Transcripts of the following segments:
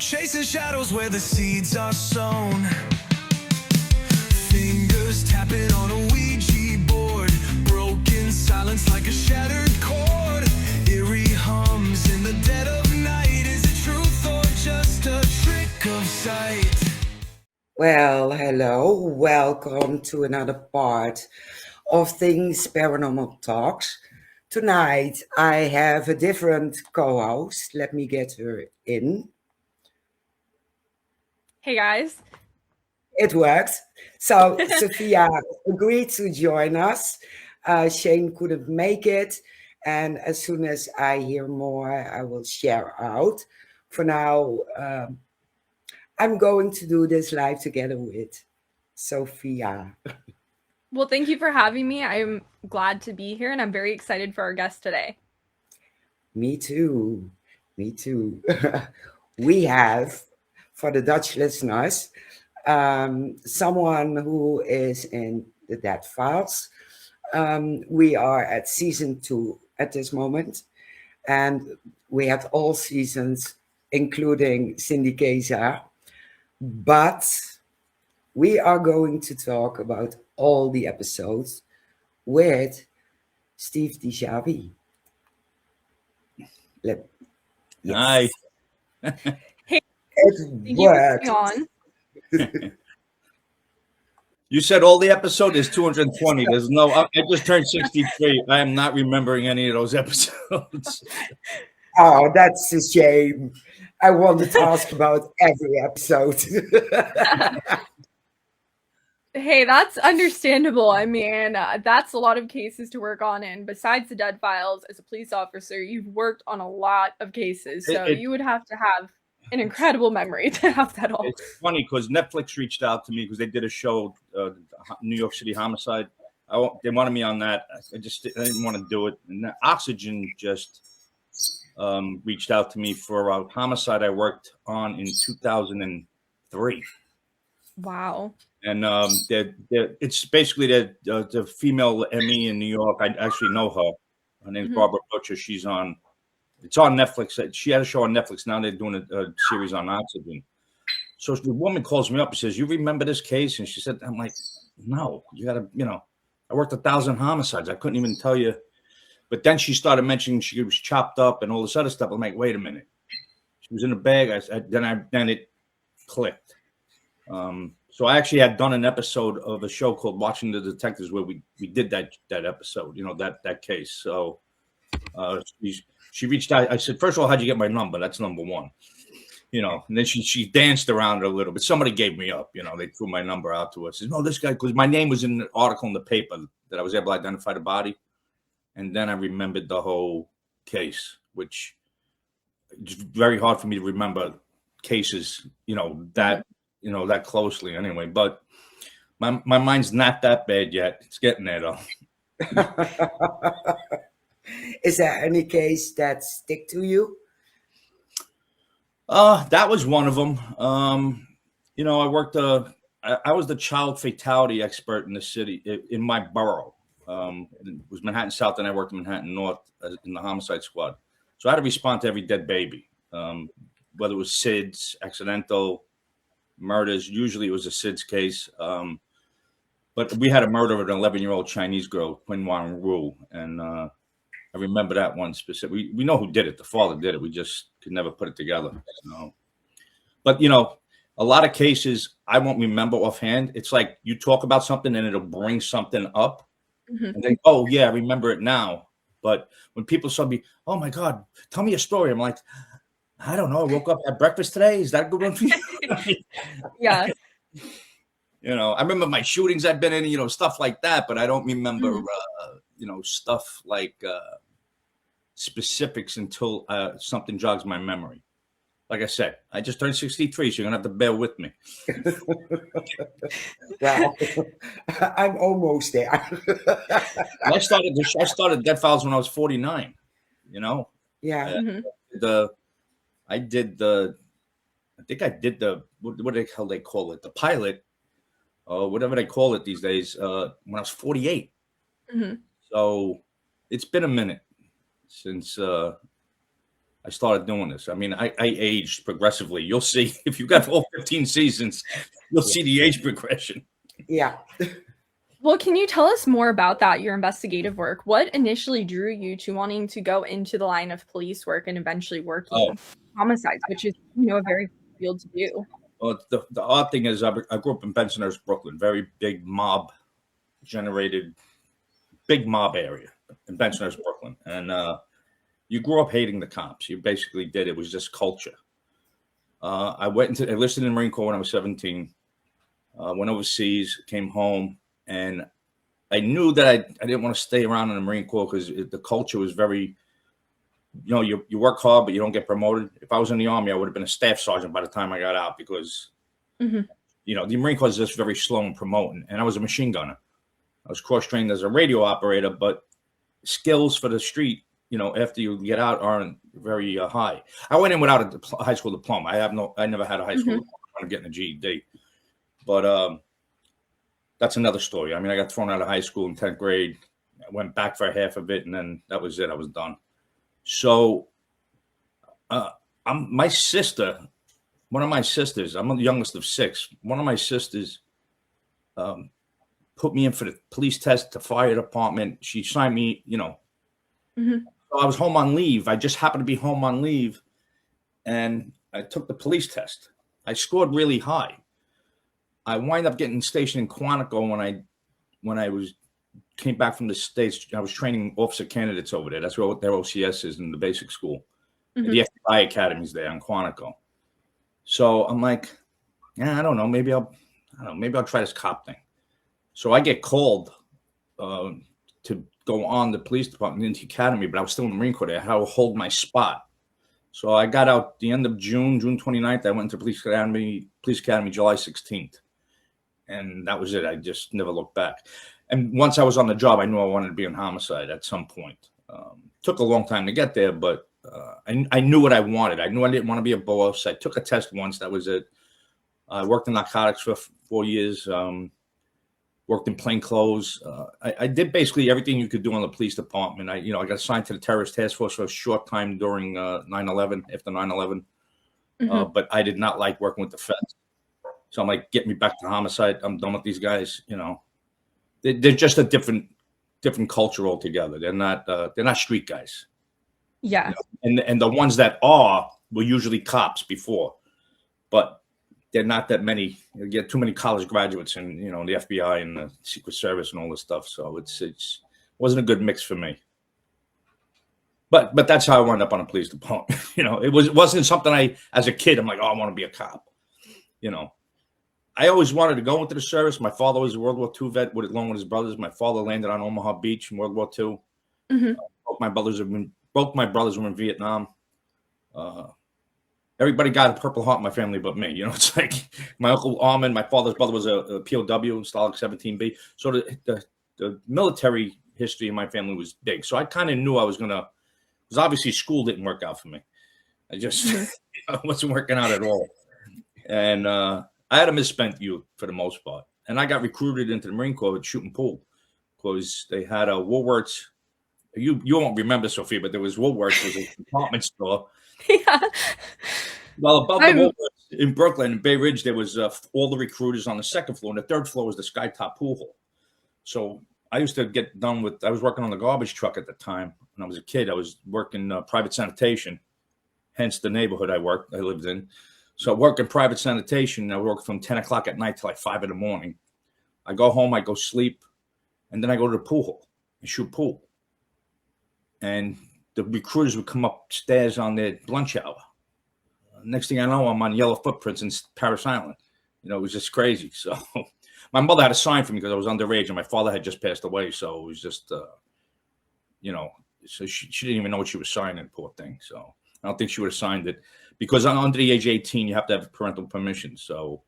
Chasing shadows where the seeds are sown. Fingers tapping on a Ouija board. Broken silence like a shattered chord. Eerie hums in the dead of night. Is it truth or just a trick of sight? Well, hello. Welcome to another part of Things Paranormal Talks. Tonight I have a different co-host. Let me get her in. Hey guys. It works. So Sophia agreed to join us. Shane couldn't make it. And as soon as I hear more, I will share out. For now, I'm going to do this live together with Sophia. Well, thank you for having me. I'm glad to be here and I'm very excited for our guest today. Me too. Me too. We have, for the Dutch listeners, someone who is in the Dead Files. We are at season 2 at this moment, and we have all seasons, including Cindy Kaza. But we are going to talk about all the episodes with Steve DiChiavi. Hi. Hey, it worked. on. You said all the episode is 220. There's no. I just turned 63. I am not remembering any of those episodes. Oh, that's a shame. I wanted to ask about every episode. Hey, that's understandable. I mean, that's a lot of cases to work on. And besides the Dead Files, as a police officer, you've worked on a lot of cases. So you would have to have an incredible memery to have that all. It's funny because Netflix reached out to me because they did a show, New York City Homicide. They wanted me on that. I didn't want to do it. And Oxygen just reached out to me for a homicide I worked on in 2003. Wow. And it's basically the female Emmy in New York. I actually know her. Her name's Barbara Butcher. It's on Netflix. She had a show on Netflix. Now they're doing a series on Oxygen. So the woman calls me up and says, "You remember this case?" And she said, "I'm like, no, you got to, I worked 1,000 homicides. I couldn't even tell you." But then she started mentioning she was chopped up and all this other stuff. I'm like, wait a minute. She was in a bag. Then it clicked. So I actually had done an episode of a show called Watching the Detectives where we did that episode, that case. So she reached out. I said, first of all, how'd you get my number? That's number one. And then she danced around it a little bit. Somebody gave me up. They threw my number out to us. Said, no, this guy, because my name was in the article in the paper that I was able to identify the body. And then I remembered the whole case, which it's very hard for me to remember cases, that closely anyway. But my mind's not that bad yet. It's getting there though. Is there any case that stick to you? That was one of them. I worked. I was the child fatality expert in the city, in my borough. It was Manhattan South, and I worked in Manhattan North in the homicide squad. So I had to respond to every dead baby, whether it was SIDS, accidental murders. Usually it was a SIDS case. But we had a murder of an 11-year-old Chinese girl, Quinn Wan Ru. And I remember that one specific. We know who did it. The father did it. We just could never put it together. But, a lot of cases I won't remember offhand. It's like you talk about something and it'll bring something up. And then, oh, yeah, I remember it now. But when people saw me, oh, my God, tell me a story. I'm like, I don't know. I woke up, had breakfast today. Is that a good one for you? Yeah. I remember my shootings I've been in, stuff like that. But I don't remember, stuff like specifics until something jogs my memory. Like I said, I just turned 63, so you're going to have to bear with me. Well, I'm almost there. I started Dead Files when I was 49, Yeah. I think I did what the hell they call it? The pilot, whatever they call it these days, when I was 48. So it's been a minute since I started doing this. I mean, I aged progressively. You'll see if you got all 15 seasons, you'll see the age progression. Yeah. Well, can you tell us more about that, your investigative work? What initially drew you to wanting to go into the line of police work and eventually working homicides, which is, a very good field to do? Well, the odd thing is I grew up in Bensonhurst, Brooklyn, very big mob-generated, big mob area in Bensonhurst, Brooklyn. And you grew up hating the cops. You basically did. It was just culture. I enlisted in the Marine Corps when I was 17, went overseas, came home, and I knew that I didn't want to stay around in the Marine Corps because the culture was very, you work hard, but you don't get promoted. If I was in the Army, I would have been a staff sergeant by the time I got out because, the Marine Corps is just very slow in promoting. And I was a machine gunner. I was cross-trained as a radio operator, but skills for the street, after you get out aren't very high. I went in without a high school diploma. I never had a high school diploma. I'm getting a GED. But that's another story. I mean, I got thrown out of high school in 10th grade. I went back for half of it, and then that was it. I was done. So my sister, one of my sisters, I'm the youngest of 6. One of my sisters put me in for the police test, the fire department. She signed me, So I was home on leave. I just happened to be home on leave, and I took the police test. I scored really high. I wind up getting stationed in Quantico when I came back from the States. I was training officer candidates over there. That's where their OCS is in the basic school. The FBI Academy's there in Quantico. So I'm like, I don't know. Maybe I'll try this cop thing. So I get called to go on the police department into the academy, but I was still in the Marine Corps. I had to hold my spot. So I got out the end of June 29th. I went to Police Academy July 16th. And that was it. I just never looked back. And once I was on the job, I knew I wanted to be in homicide at some point. Took a long time to get there, but I knew what I wanted. I knew I didn't want to be a boss. I took a test once. That was it. I worked in narcotics for 4 years. Worked in plain clothes. I did basically everything you could do in the police department. I got assigned to the terrorist task force for a short time during 9/11, after 9/11. But I did not like working with the feds. So I'm like, get me back to homicide. I'm done with these guys. They're just a different culture altogether. They're not street guys. Yeah. And the ones that were usually cops before, but they're not that many. You get too many college graduates and the FBI and the Secret Service and all this stuff. So it wasn't a good mix for me. But that's how I wound up on a police department. It wasn't something as a kid, I'm like, I want to be a cop. I always wanted to go into the service. My father was a World War II vet along with his brothers. My father landed on Omaha Beach in World War II. Both my brothers were in Vietnam. Everybody got a Purple Heart in my family but me. It's like my Uncle Armin, my father's brother was a POW in Stalag 17B. So the military history in my family was big. So I kind of knew I was going to, because obviously school didn't work out for me. I just it wasn't working out at all. And I had a misspent youth for the most part. And I got recruited into the Marine Corps with shooting pool because they had a Woolworths. You won't remember, Sophia, but there was Woolworths, was a department store. Yeah. Well, above the Woolworths in Brooklyn, in Bay Ridge, there was all the recruiters on the second floor, and the third floor was the skytop pool hall. So I used to get done with, I was working on the garbage truck at the time. When I was a kid, I was working private sanitation, hence the neighborhood I lived in. So I work in private sanitation. I work from 10 o'clock at night till like 5 in the morning. I go home, I go sleep, and then I go to the pool hall and shoot pool. And the recruiters would come upstairs on their lunch hour. Next thing I know, I'm on Yellow Footprints in Paris Island. It was just crazy. So my mother had a sign for me because I was underage, and my father had just passed away. So it was just, so she didn't even know what she was signing, poor thing. So I don't think she would have signed it because under the age of 18, you have to have parental permission. So,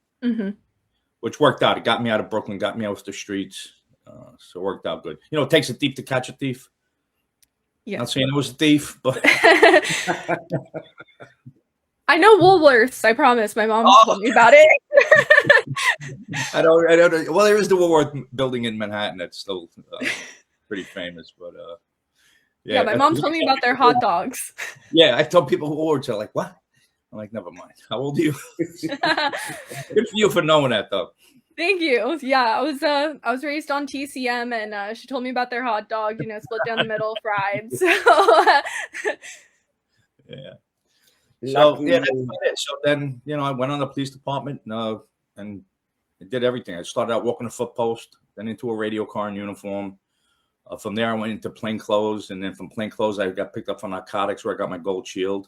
which worked out. It got me out of Brooklyn, got me off the streets. So it worked out good. It takes a thief to catch a thief. Yeah. Not saying it was a thief, but I know Woolworths. I promise. My mom told me about it. I don't. Well, there is the Woolworth building in Manhattan that's still pretty famous, but Yeah, my mom told me about their hot dogs. Yeah, I told people who ordered, like, what? I'm like, never mind. How old are you? Good for you for knowing that, though. Thank you. Yeah, I was raised on TCM, and she told me about their hot dog, split down the middle, fried. So yeah. So Lucky yeah, that's you. about it. So then, I went on the police department and I did everything. I started out walking a foot post, then into a radio car in uniform. From there, I went into plain clothes, and then from plain clothes, I got picked up for narcotics, where I got my gold shield.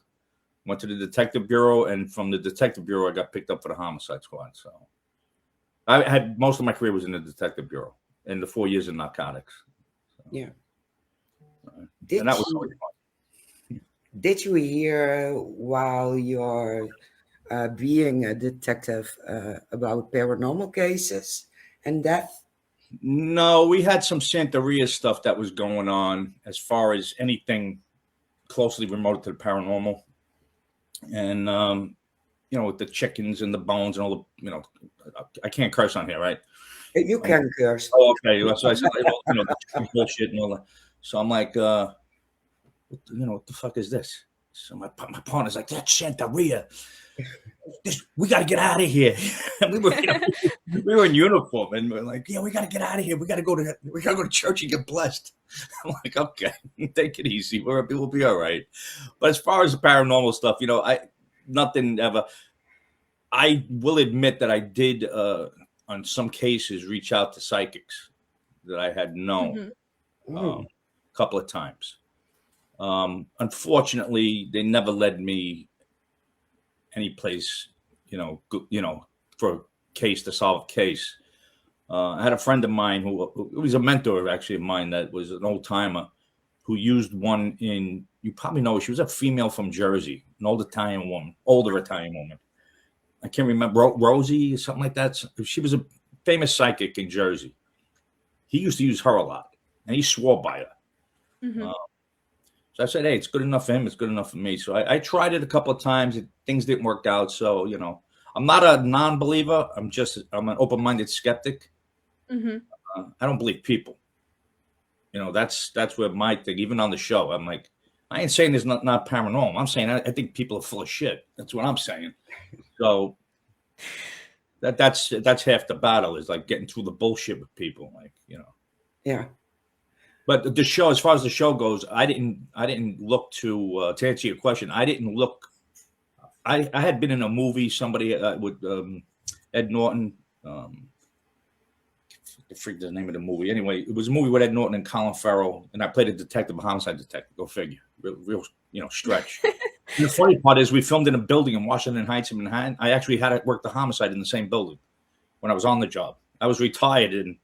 Went to the detective bureau, and from the detective bureau, I got picked up for the homicide squad. So I had most of my career was in the detective bureau, and the 4 years in narcotics. So, Yeah. and that was really fun. Did you hear while you're being a detective about paranormal cases and death? No, we had some Santeria stuff that was going on as far as anything closely remote to the paranormal. And, with the chickens and the bones and all the, I can't curse on here, right? You can curse. Oh, okay. So I said, the chicken bullshit and all that. So I'm like, what the fuck is this? So my partner's like, that's Santeria. We got to get out of here. we were in uniform, and we're like, yeah, we got to get out of here. We got to go to church and get blessed. I'm like, okay, take it easy. We'll be all right. But as far as the paranormal stuff, nothing ever. I will admit that I did, on some cases, reach out to psychics that I had known a couple of times. Unfortunately, they never led me any place, for a case to solve a case. I had a friend of mine who was a mentor, actually, of mine, that was an old timer, who used one you probably know, she was a female from Jersey, an older Italian woman. I can't remember, Rosie or something like that. She was a famous psychic in Jersey. He used to use her a lot, and he swore by her. Mhm. So I said, hey, it's good enough for him. It's good enough for me. So I tried it a couple of times. Things didn't work out. So, I'm not a non-believer. I'm an open-minded skeptic. Mhm. I don't believe people. That's where my thing, even on the show, I'm like, I ain't saying there's not paranormal. I'm saying I think people are full of shit. That's what I'm saying. So that's half the battle, is like getting through the bullshit with people. Like, Yeah. But the show, as far as the show goes, I didn't look to answer your question. I didn't look. I had been in a movie, somebody with Ed Norton. I forget the name of the movie. Anyway, it was a movie with Ed Norton and Colin Farrell, and I played a homicide detective. Go figure. Real stretch. And the funny part is, we filmed in a building in Washington Heights in Manhattan. I actually had to work the homicide in the same building when I was on the job. I was retired, and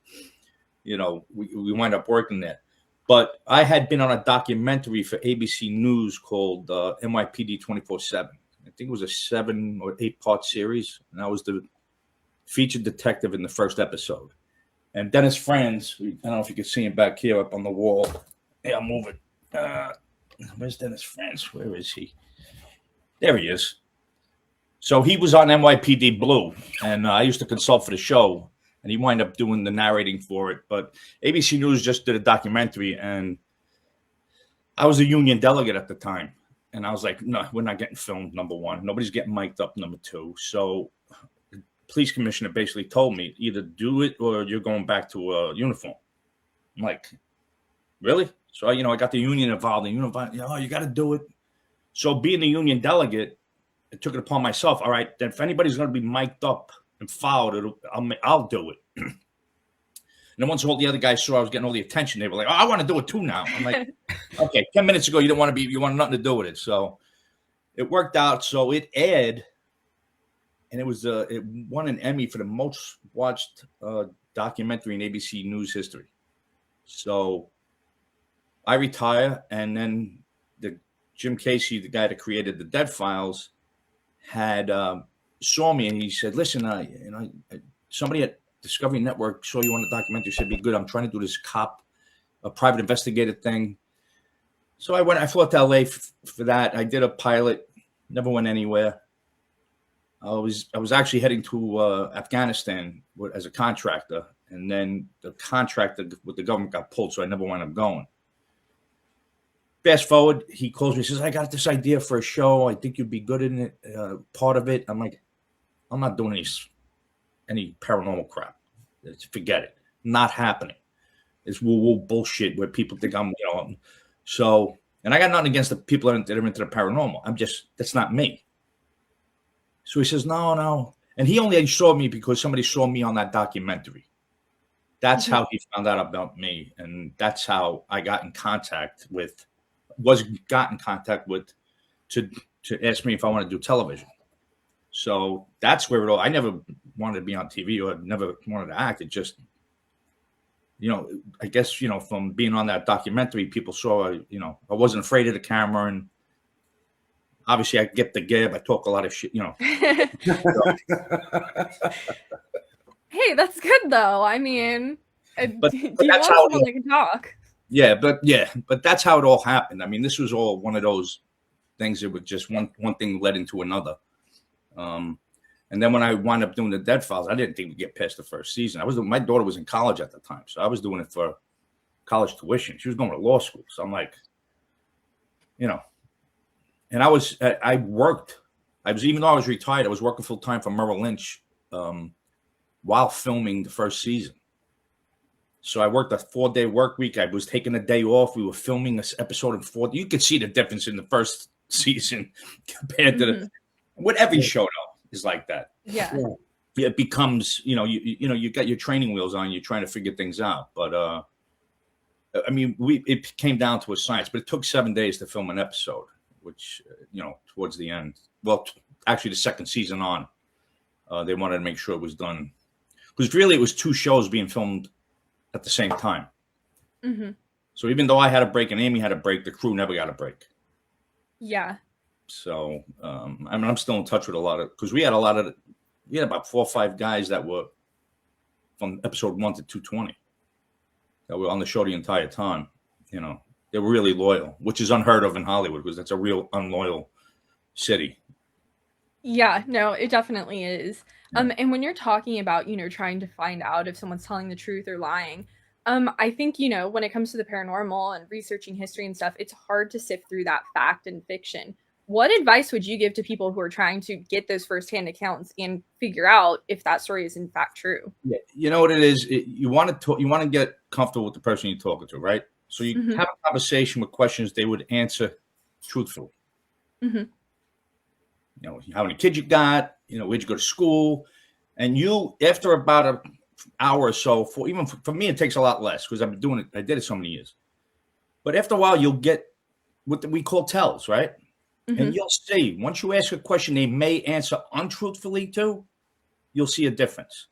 we wind up working there. But I had been on a documentary for ABC News called NYPD 24/7. I think it was a 7 or 8 part series, and I was the featured detective in the first episode. And Dennis Franz, I don't know if you can see him back here up on the wall. Yeah, I'll move it. Where's Dennis Franz? Where is he? There he is. So he was on NYPD Blue, and I used to consult for the show. And he wound up doing the narrating for it. But ABC News just did a documentary, and I was a union delegate at the time. And I was like, no, we're not getting filmed, number one. Nobody's getting mic'd up, number two. So the police commissioner basically told me, either do it or you're going back to a uniform. I'm like, really? So, I got the union involved. And you got to do it. So being a union delegate, I took it upon myself. All right, then if anybody's going to be mic'd up and fouled, I'll do it. And then once all the other guys saw I was getting all the attention, they were like, oh, I want to do it too now. I'm like, okay, 10 minutes ago, you wanted nothing to do with it. So it worked out. So it aired, and it won an Emmy for the most watched documentary in ABC News history. So I retire, and then Jim Casey, the guy that created the Dead Files, had saw me, and he said, listen, somebody at Discovery Network saw you on the documentary, said, be good. I'm trying to do this a private investigator thing. So I flew out to LA for that. I did a pilot, never went anywhere. I was actually heading to Afghanistan as a contractor, and then the contract with the government got pulled, so I never wound up going. fast forward, he calls me, he says, I got this idea for a show. I think you'd be good in it, part of it. I'm like, I'm not doing any paranormal crap. Forget it. Not happening. It's woo-woo bullshit where people think I'm, so, and I got nothing against the people that are into the paranormal. That's not me. So he says, no. And he only saw me because somebody saw me on that documentary. That's how he found out about me. And that's how I got in contact with to ask me if I want to do television. So that's where I never wanted to be on TV or never wanted to act. It just, I guess, from being on that documentary, people saw, I wasn't afraid of the camera, and obviously I get the gab. I talk a lot of shit, Hey, that's good though. I mean, but do you that's want how someone that can talk? But that's how it all happened. I mean, this was all one of those things that would just one thing led into another. And then when I wound up doing the Dead Files, I didn't think we'd get past the first season. My daughter was in college at the time, so I was doing it for college tuition. She was going to law school, so I'm like, and I worked. Even though I was retired, I was working full time for Merrill Lynch while filming the first season. So I worked a 4-day work week. I was taking a day off. We were filming this episode in 4. You could see the difference in the first season compared to what every show though is like that. Yeah. It becomes, you got your training wheels on. You're trying to figure things out. But I mean, it came down to a science. But it took 7 days to film an episode, which towards the end. Well, actually, the second season on, they wanted to make sure it was done because really it was 2 shows being filmed at the same time. So even though I had a break and Amy had a break, the crew never got a break. Yeah. So I mean, I'm still in touch with because we had about 4 or 5 guys that were from episode 1 to 220 that were on the show the entire time. They were really loyal, which is unheard of in Hollywood because that's a real unloyal city. Yeah, no, it definitely is. And when you're talking about, trying to find out if someone's telling the truth or lying, I think, when it comes to the paranormal and researching history and stuff, it's hard to sift through that fact and fiction. What advice would you give to people who are trying to get those firsthand accounts and figure out if that story is in fact true? Yeah, you know what it is? You want to get comfortable with the person you're talking to, right? So you have a conversation with questions they would answer truthfully. How many kids you got, where'd you go to school? And after about an hour or so, for me, it takes a lot less because I've been doing it. I did it so many years. But after a while, you'll get what we call tells, right? And you'll see, once you ask a question they may answer untruthfully to, you'll see a difference.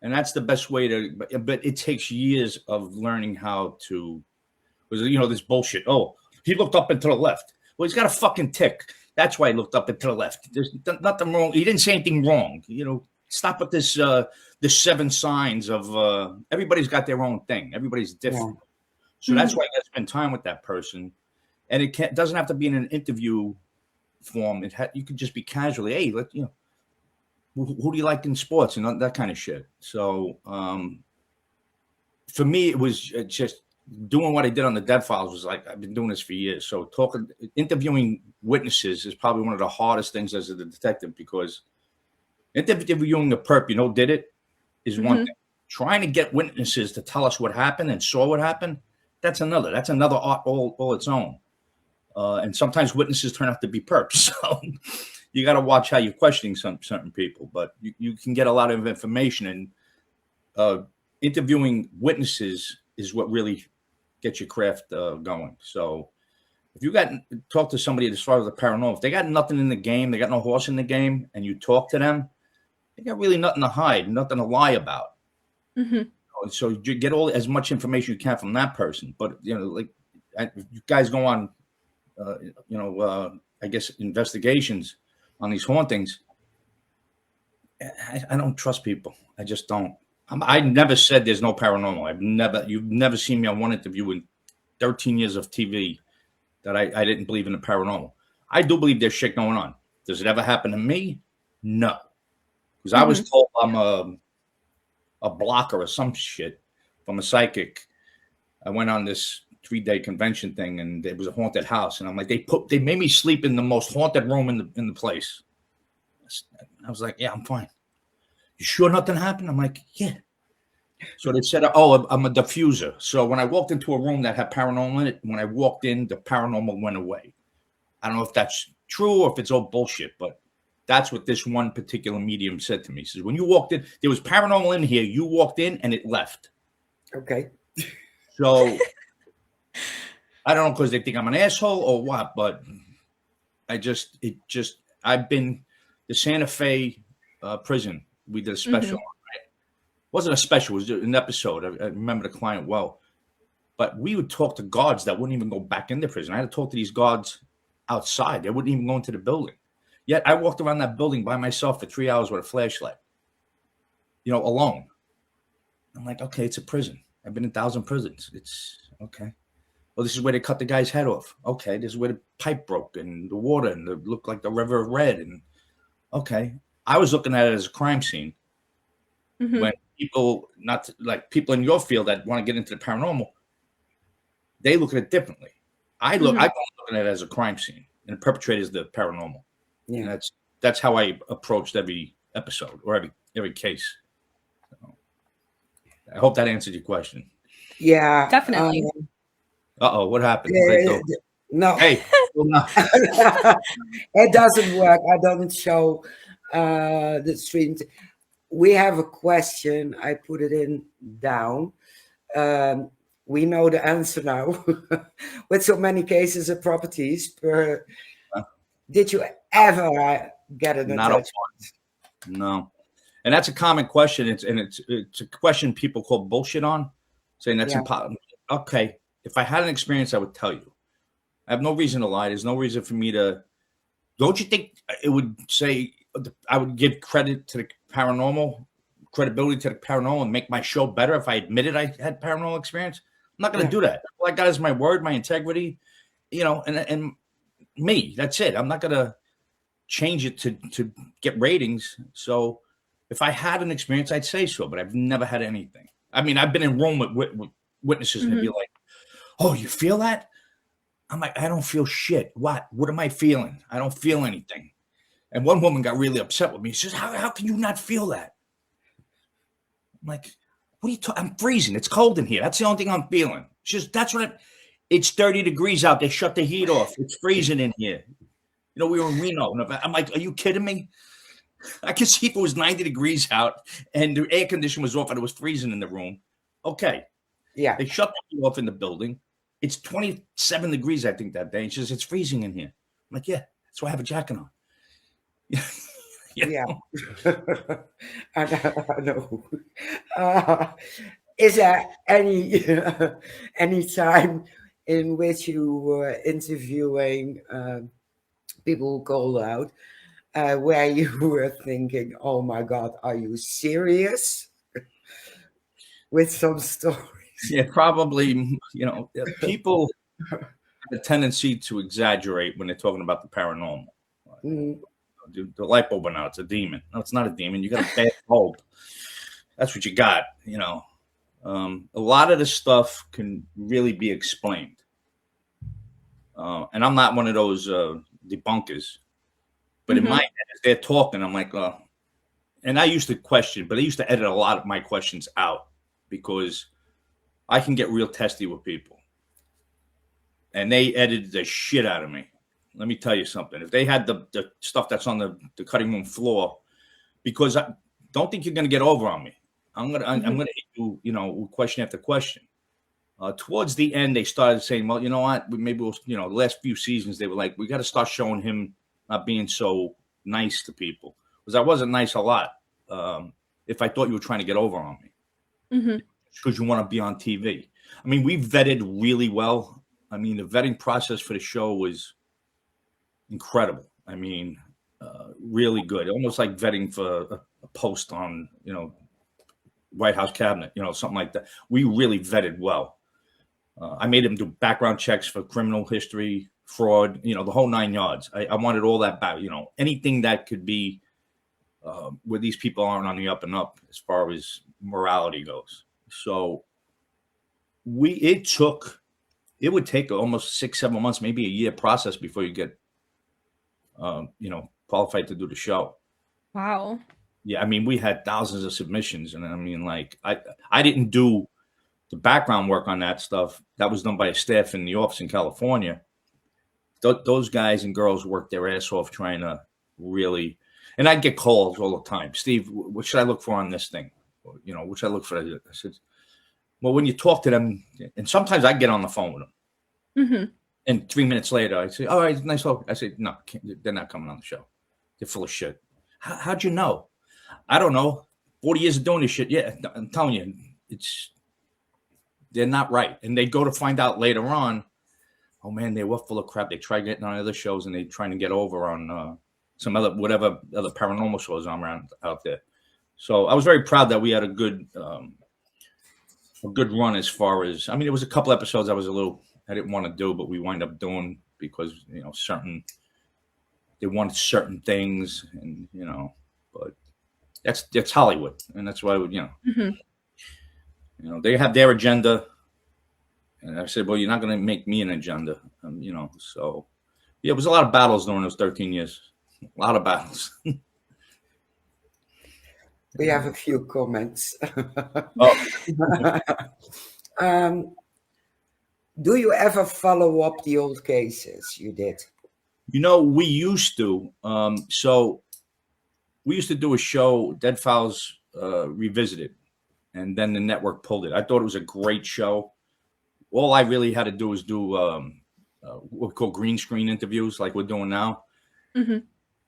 And that's the best way but it takes years of learning how to, because, this bullshit. Oh, he looked up and to the left. Well, he's got a fucking tick. That's why he looked up and to the left. There's nothing wrong. He didn't say anything wrong. Stop with this, the 7 signs of, everybody's got their own thing. Everybody's different. Yeah. So that's why you got to spend time with that person. And it doesn't have to be in an interview form. You could just be casually, hey, who do you like in sports and that kind of shit. So for me, it was just doing what I did on the Dead Files was like, I've been doing this for years. So interviewing witnesses is probably one of the hardest things as a detective because interviewing the perp, did it is one thing. Trying to get witnesses to tell us what happened and saw what happened, that's another art all its own. And sometimes witnesses turn out to be perps. So you got to watch how you're questioning certain people, but you can get a lot of information, and interviewing witnesses is what really gets your craft going. So if you talk to somebody as far as the paranormal, if they got nothing in the game, they got no horse in the game, and you talk to them, they got really nothing to hide, nothing to lie about. So you get as much information you can from that person. But you guys go on, I guess investigations on these hauntings. I don't trust people. I just don't. I never said there's no paranormal. You've never seen me on one interview in 13 years of TV that I didn't believe in the paranormal. I do believe there's shit going on. Does it ever happen to me? No. Because I was told I'm a blocker or some shit from a psychic. I went on this 3-day convention thing, and it was a haunted house. And I'm like, they made me sleep in the most haunted room in the place. I was like, yeah, I'm fine. You sure nothing happened? I'm like, yeah. So they said, oh, I'm a diffuser. So when I walked into a room that had paranormal in it, when I walked in, the paranormal went away. I don't know if that's true or if it's all bullshit, but that's what this one particular medium said to me. He says, when you walked in, there was paranormal in here. You walked in and it left. Okay. So I don't know because they think I'm an asshole or what, but I've been the Santa Fe prison. We did a special on, right? It wasn't a special, it was an episode. I remember the client well. But we would talk to guards that wouldn't even go back into prison. I had to talk to these guards outside. They wouldn't even go into the building. Yet I walked around that building by myself for 3 hours with a flashlight, alone. I'm like, okay, it's a prison. I've been in 1,000 prisons. It's okay. Well, this is where they cut the guy's head off. Okay, this is where the pipe broke and the water and it looked like the river of red. And okay, I was looking at it as a crime scene. When people, people in your field that want to get into the paranormal, they look at it differently. I'm looking at it as a crime scene, and the perpetrator is the paranormal. Yeah, and that's how I approached every episode or every case. So, I hope that answered your question. Yeah, definitely. What happened? No, hey, it doesn't work. I don't show the stream. We have a question. I put it in down. We know the answer now. With so many cases of properties, did you ever get an attachment? No, and that's a common question. It's a question people call bullshit on, saying that's impossible. Okay, if I had an experience, I would tell you. I have no reason to lie. There's no reason for me to. Don't you think it would say I would give credit to the paranormal, credibility to the paranormal, and make my show better if I admitted I had paranormal experience? I'm not going to do that. All I got is my word, my integrity, and me. That's it. I'm not going to change it to get ratings. So if I had an experience, I'd say so, but I've never had anything. I mean, I've been in room with witnesses and they'd be like, oh, you feel that? I'm like, I don't feel shit. What am I feeling? I don't feel anything. And one woman got really upset with me. She says, how can you not feel that? I'm like, what are you talking? I'm freezing. It's cold in here. That's the only thing I'm feeling. She says, it's 30 degrees out. They shut the heat off. It's freezing in here. We were in Reno. I'm like, are you kidding me? I could see if it was 90 degrees out and the air conditioner was off and it was freezing in the room. Okay. Yeah. They shut the heat off in the building. It's 27 degrees, I think, that day. And she says, it's freezing in here. I'm like, yeah, that's why I have a jacket on. Yeah. I know. Is there any time in which you were interviewing people who called out where you were thinking, oh my God, are you serious? With some stories. Yeah, probably, people have a tendency to exaggerate when they're talking about the paranormal. The light bulb went out. It's a demon. No, it's not a demon. You got a bad bulb. That's what you got. A lot of this stuff can really be explained. And I'm not one of those debunkers. But in my head, as they're talking, I'm like, and I used to question, but I used to edit a lot of my questions out because I can get real testy with people. And they edited the shit out of me. Let me tell you something. If they had the stuff that's on the cutting room floor, because I don't think you're going to get over on me. I'm gonna hit you, question after question. Towards the end, they started saying, well, you know what? Maybe we'll, the last few seasons, they were like, we got to start showing him not being so nice to people. Because I wasn't nice a lot. If I thought you were trying to get over on me. Because you want to be on TV. I mean, we vetted really well. I mean, the vetting process for the show was incredible. I mean, really good. Almost like vetting for a post on, White House cabinet, something like that. We really vetted well. I made him do background checks for criminal history, fraud, the whole 9 yards. I wanted all that back, anything that could be where these people aren't on the up and up as far as morality goes. So it took it would take almost 6-7 months, maybe a year process before you get, qualified to do the show. Wow. Yeah, I mean, we had thousands of submissions, and I mean, like, I didn't do the background work on that stuff. That was done by a staff in the office in California. Those guys and girls worked their ass off trying to really, and I'd get calls all the time. Steve, what should I look for on this thing? What should I look for? I said, well, when you talk to them, and sometimes I get on the phone with them, Mm-hmm. and 3 minutes later, I say, all right, nice talk. I say, no, they're not coming on the show. They're full of shit. How'd you know? I don't know. 40 years of doing this shit. Yeah, I'm telling you, they're not right. And they go to find out later on, oh man, they were full of crap. They tried getting on other shows, and they trying to get over on some whatever other paranormal shows around out there. So I was very proud that we had a good run as far as, I mean, it was a couple episodes I didn't want to do, but we wind up doing because, they wanted certain things, and, but that's Hollywood. And that's why, Mm-hmm. They have their agenda. And I said, well, you're not going to make me an agenda. So yeah, it was a lot of battles during those 13 years. A lot of battles. We have a few comments. Oh. Do you ever follow up the old cases you did? We used to. So we used to do a show, Dead Files Revisited, and then the network pulled it. I thought it was a great show. All I really had to do was do what we call green screen interviews, like we're doing now. Mm-hmm.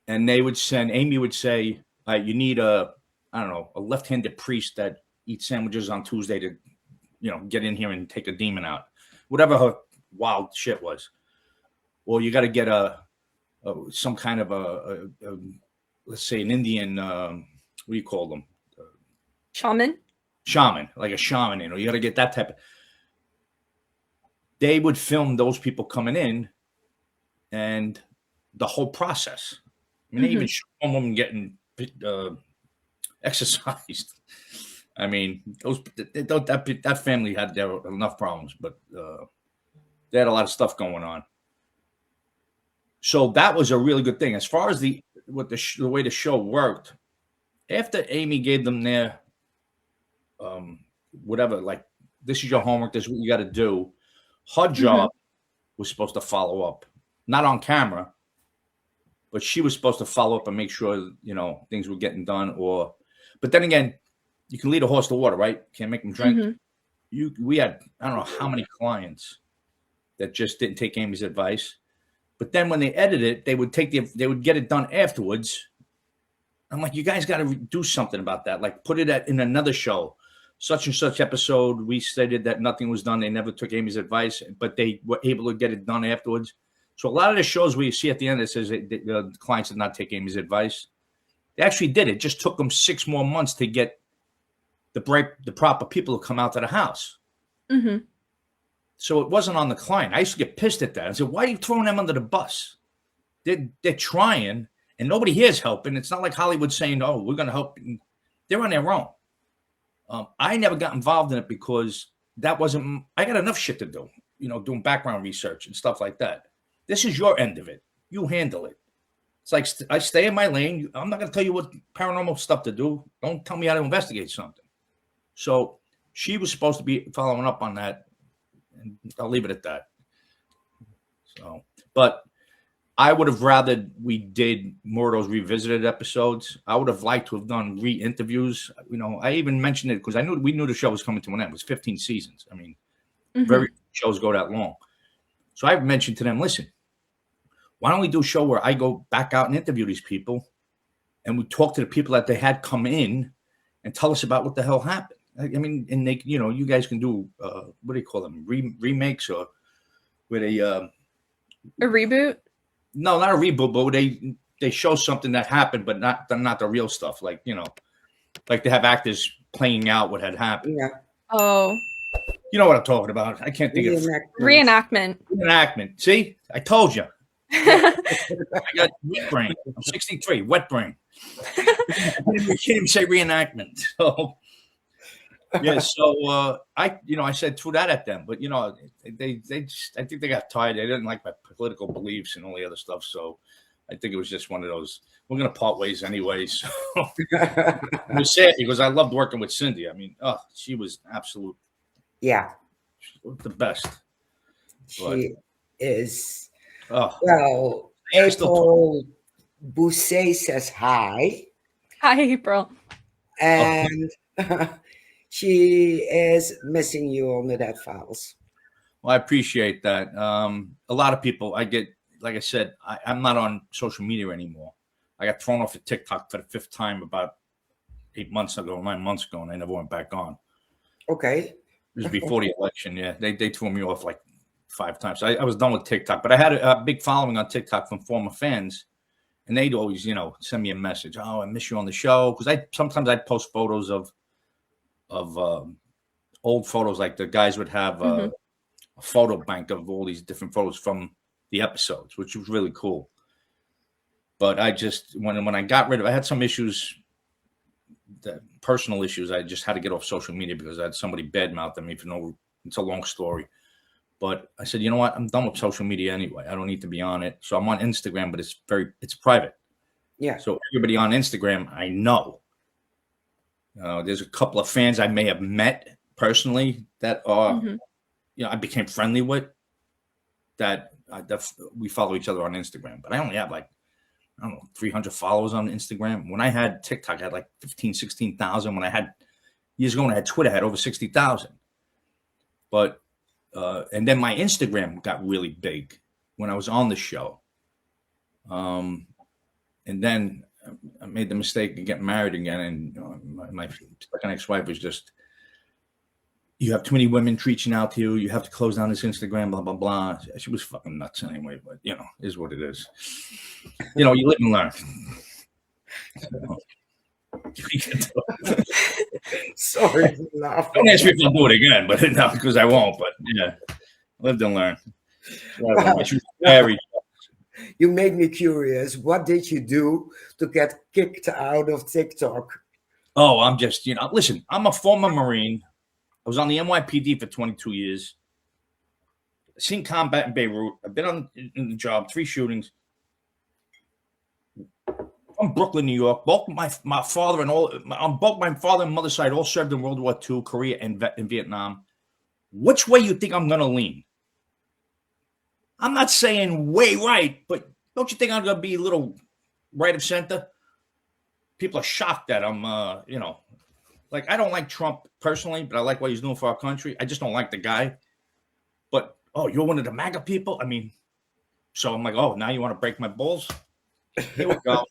And Amy would say, you need a left-handed priest that eats sandwiches on Tuesday to, get in here and take a demon out. Whatever her wild shit was. Or you got to get some kind of a let's say an Indian, what do you call them? Shaman, like a shaman, you got to get that type of. They would film those people coming in and the whole process. I mean, they even show one woman getting exercised. I mean, that family had enough problems, but they had a lot of stuff going on. So that was a really good thing. As far as the way the show worked, after Amy gave them their whatever, like, this is your homework, this is what you got to do. Her job was supposed to follow up, not on camera, but she was supposed to follow up and make sure, things were getting done. But then again, you can lead a horse to water, right? Can't make them drink. Mm-hmm. We had, I don't know how many clients that just didn't take Amy's advice. But then when they edit it, they would get it done afterwards. I'm like, you guys got to do something about that. Like, put it in another show. Such and such episode, we stated that nothing was done. They never took Amy's advice, but they were able to get it done afterwards. So a lot of the shows we see at the end, it says the clients did not take Amy's advice. They actually did. It just took them 6 more months to get the proper people to come out to the house. Mm-hmm. So it wasn't on the client. I used to get pissed at that. I said, why are you throwing them under the bus? They're trying, and nobody here is helping. It's not like Hollywood saying, oh, we're going to help. They're on their own. I never got involved in it because I got enough shit to do, doing background research and stuff like that. This is your end of it. You handle it. It's like, I stay in my lane. I'm not going to tell you what paranormal stuff to do. Don't tell me how to investigate something. So she was supposed to be following up on that, and I'll leave it at that. So, but I would have rather we did more of those revisited episodes. I would have liked to have done re-interviews. I even mentioned it because we knew the show was coming to an end. It was 15 seasons. I mean, very few shows go that long. So I mentioned to them, listen, why don't we do a show where I go back out and interview these people, and we talk to the people that they had come in and tell us about what the hell happened. I mean, and they, you guys can do what do you call them, remakes, or where they a reboot. No, not a reboot, but they show something that happened, but not the real stuff. Like, like they have actors playing out what had happened. Yeah. Oh. You know what I'm talking about. I can't think of Reenactment. Reenactment. See? I told you. I got wet brain. I'm 63, wet brain. You can't even say reenactment. So Yeah, so I said threw that at them, but they just, I think they got tired. They didn't like my political beliefs and all the other stuff. So I think it was just one of those. We're gonna part ways anyway. So it was sad because I loved working with Cindy. I mean, she was absolute, Yeah, the best. she is. Oh, Well, I still talk. April Bousset says hi, Hi, April. and she is missing you on the Dead Files. Well, I appreciate that. A lot of people, I get, like I said, I'm not on social media anymore. I got thrown off of TikTok for the 5th time about 9 months ago, and I never went back on. Okay. It was before the election. Yeah, they threw me off like 5 times. So I was done with TikTok, but I had a big following on TikTok from former fans, and they'd always, send me a message. Oh, I miss you on the show, because sometimes I'd post photos of old photos, like the guys would have a photo bank of all these different photos from the episodes, which was really cool. But I just, when I got rid of, I had some issues, personal issues. I just had to get off social media because I had somebody badmouthing me for no. It's a long story, but I said, you know what? I'm done with social media anyway. I don't need to be on it. So I'm on Instagram, but it's private. Yeah. So everybody on Instagram, I know. There's a couple of fans I may have met personally that are, I became friendly with. That we follow each other on Instagram, but I only have 300 followers on Instagram. When I had TikTok, I had like 15, 16,000. When I had years ago, when I had Twitter, I had over 60,000. But and then my Instagram got really big when I was on the show. And then I made the mistake of getting married again, and my second ex-wife was just, you have too many women reaching out to you. You have to close down this Instagram, blah, blah, blah. She was fucking nuts anyway, but, is what it is. You live and learn. Sorry to laugh. Don't ask me if I'll do it again, but no, because I won't. But yeah, lived and learned. She was very. You made me curious. What did you do to get kicked out of TikTok? Oh, I'm just, listen, I'm a former Marine. I was on the NYPD for 22 years. Seen combat in Beirut. I've been in the job, 3 shootings. From Brooklyn, New York. Both my father on both my father and mother's side all served in World War II, Korea, and Vietnam. Which way you think I'm going to lean? I'm not saying way right, but don't you think I'm going to be a little right of center? People are shocked that I'm, I don't like Trump personally, but I like what he's doing for our country. I just don't like the guy. But, you're one of the MAGA people? I mean, so I'm like, now you want to break my balls? Here we go.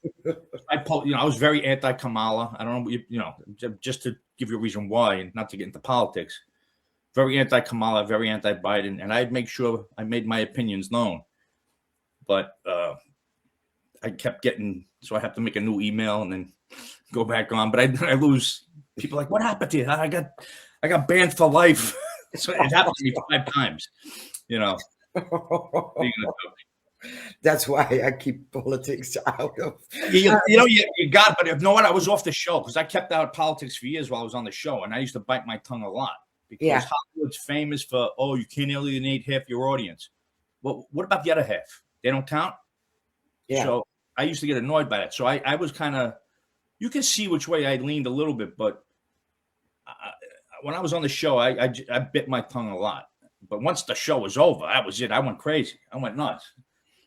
I was very anti-Kamala. I don't know, just to give you a reason why, and not to get into politics. Very anti-Kamala, very anti-Biden, and I'd make sure I made my opinions known. But I kept getting, so I have to make a new email and then go back on. But I lose. People are like, what happened to you? I got banned for life. So it happened to me 5 times. That's why I keep politics out of. You got it, but you know what? I was off the show because I kept out of politics for years while I was on the show, and I used to bite my tongue a lot because Hollywood's famous for, you can't alienate half your audience. Well, what about the other half? They don't count? Yeah. So I used to get annoyed by that. So I was kind of, you can see which way I leaned a little bit, but when I was on the show, I bit my tongue a lot. But once the show was over, that was it. I went crazy. I went nuts.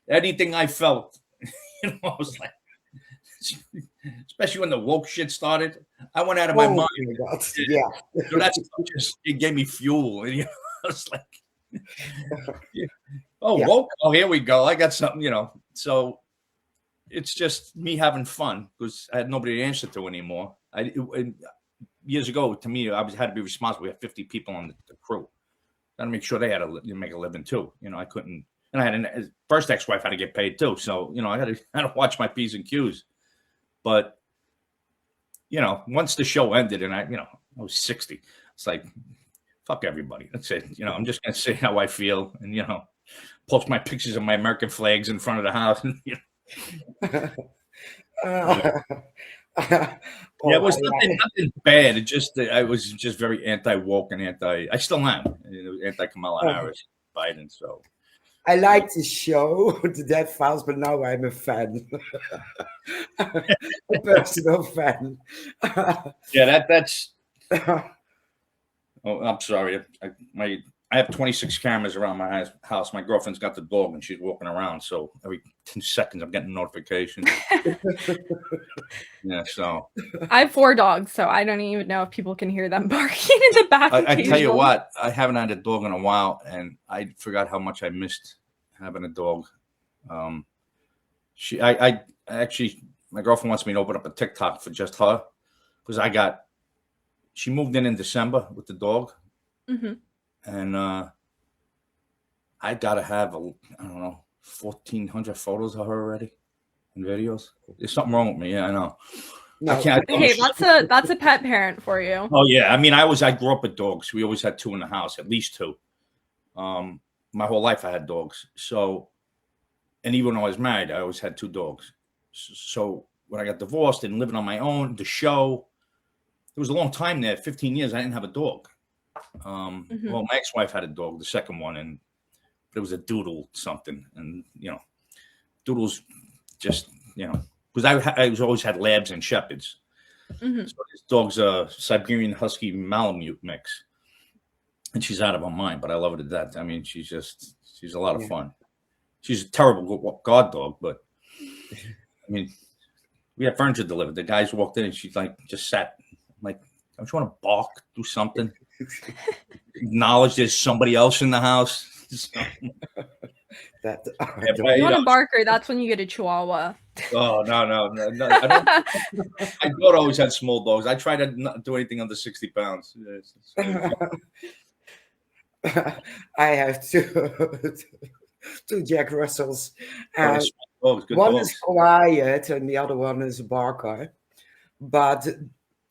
Anything I felt, I was like, especially when the woke shit started, I went out of my mind. Yeah. So that's just, it gave me fuel. And, I was like, woke. Oh, here we go. I got something, So it's just me having fun because I had nobody to answer to anymore. Years ago, to me, I had to be responsible. We had 50 people on the crew. Got to make sure they had to make a living too. I couldn't. And I had a first ex-wife had to get paid too. So, I had to watch my P's and Q's. But, once the show ended and I was 60, it's like, fuck everybody. That's it. I'm just going to say how I feel and, post my pictures of my American flags in front of the house. And, Yeah, Oh, it was nothing bad. It just I was just very anti-woke and I still am, anti-Kamala Harris, Biden. So I like the show, The Dead Files, but now I'm a fan, a personal fan. yeah, that's. Oh, I'm sorry. I have 26 cameras around my house. My girlfriend's got the dog, and she's walking around. So every 10 seconds, I'm getting notifications. Yeah, so I have 4 dogs, so I don't even know if people can hear them barking in the back. I tell you what, I haven't had a dog in a while, and I forgot how much I missed having a dog. I actually, my girlfriend wants me to open up a TikTok for just her because she moved in December with the dog, and I gotta have I don't know 1,400 photos of her already and videos. There's something wrong with me. Yeah, I know. No. I can't. Hey, that's a pet parent for you. Oh yeah, I mean, I grew up with dogs. We always had 2 in the house, at least 2. My whole life I had dogs. So, and even when I was married, I always had 2 dogs. So when I got divorced and living on my own, the show, there was a long time there, 15 years, I didn't have a dog. Well, my ex-wife had a dog, the second one, and it was a doodle something. And, doodles just, because I always had labs and shepherds. So this dog's a Siberian Husky Malamute mix. And she's out of her mind, but I love her to death. I mean, she's a lot of fun. She's a terrible guard dog, but I mean, we had furniture delivered. The guys walked in and she's like, just sat. I'm like, don't you want to bark, do something? Acknowledge there's somebody else in the house. You want a barker, that's when you get a Chihuahua. Oh, no. I don't. My daughter always had small dogs. I try to not do anything under 60 pounds. I have 2 Jack Russells. Dogs, one is quiet and the other one is a barker. But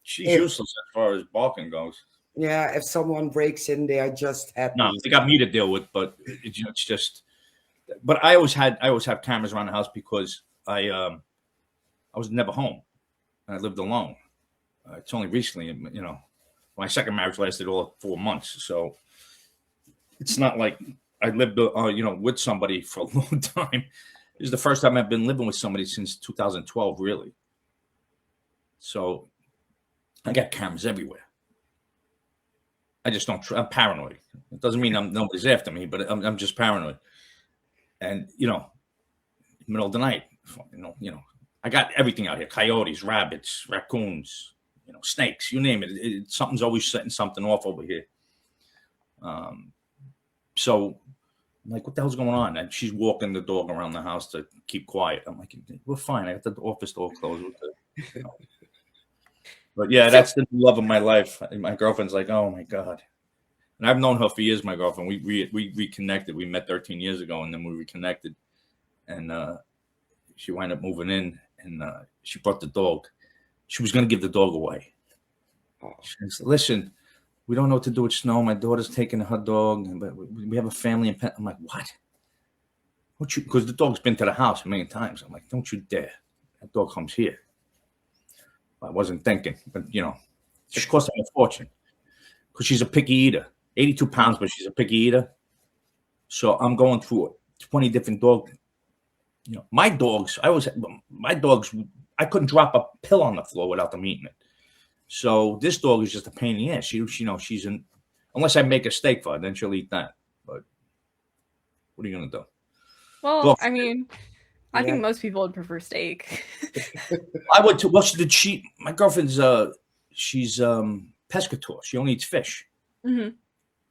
she's useless as far as barking goes. Yeah, if someone breaks in, they are just happy. No, they got me to deal with, but it's just. But I always have cameras around the house because I was never home. I lived alone. It's only recently, my second marriage lasted all 4 months, so it's not like I lived, with somebody for a long time. This is the first time I've been living with somebody since 2012, really. So I got cameras everywhere. I just don't. I'm paranoid. It doesn't mean nobody's after me, but I'm just paranoid. And middle of the night, I got everything out here: coyotes, rabbits, raccoons, snakes, you name it. Something's always setting something off over here. So I'm like, what the hell's going on? And she's walking the dog around the house to keep quiet. I'm like, we're fine. I got the office door closed. But yeah, that's the love of my life. And my girlfriend's like, oh my God. And I've known her for years, my girlfriend. We reconnected. We met 13 years ago and then we reconnected. And she wound up moving in and she brought the dog. She was going to give the dog away. She said, listen, we don't know what to do with Snow. My daughter's taking her dog, but we have a family and pet. I'm like, what? Because the dog's been to the house a million times. I'm like, don't you dare. That dog comes here. I wasn't thinking, but she cost me a fortune because she's a picky eater. 82 pounds, but she's a picky eater. So I'm going through 20 different dogs. My dogs, I couldn't drop a pill on the floor without them eating it. So this dog is just a pain in the ass. She's unless I make a steak for her, then she'll eat that. But what are you going to do? Well, I mean, I think most people would prefer steak. I would too. Well, my girlfriend's she's pescator. She only eats fish. Mm-hmm.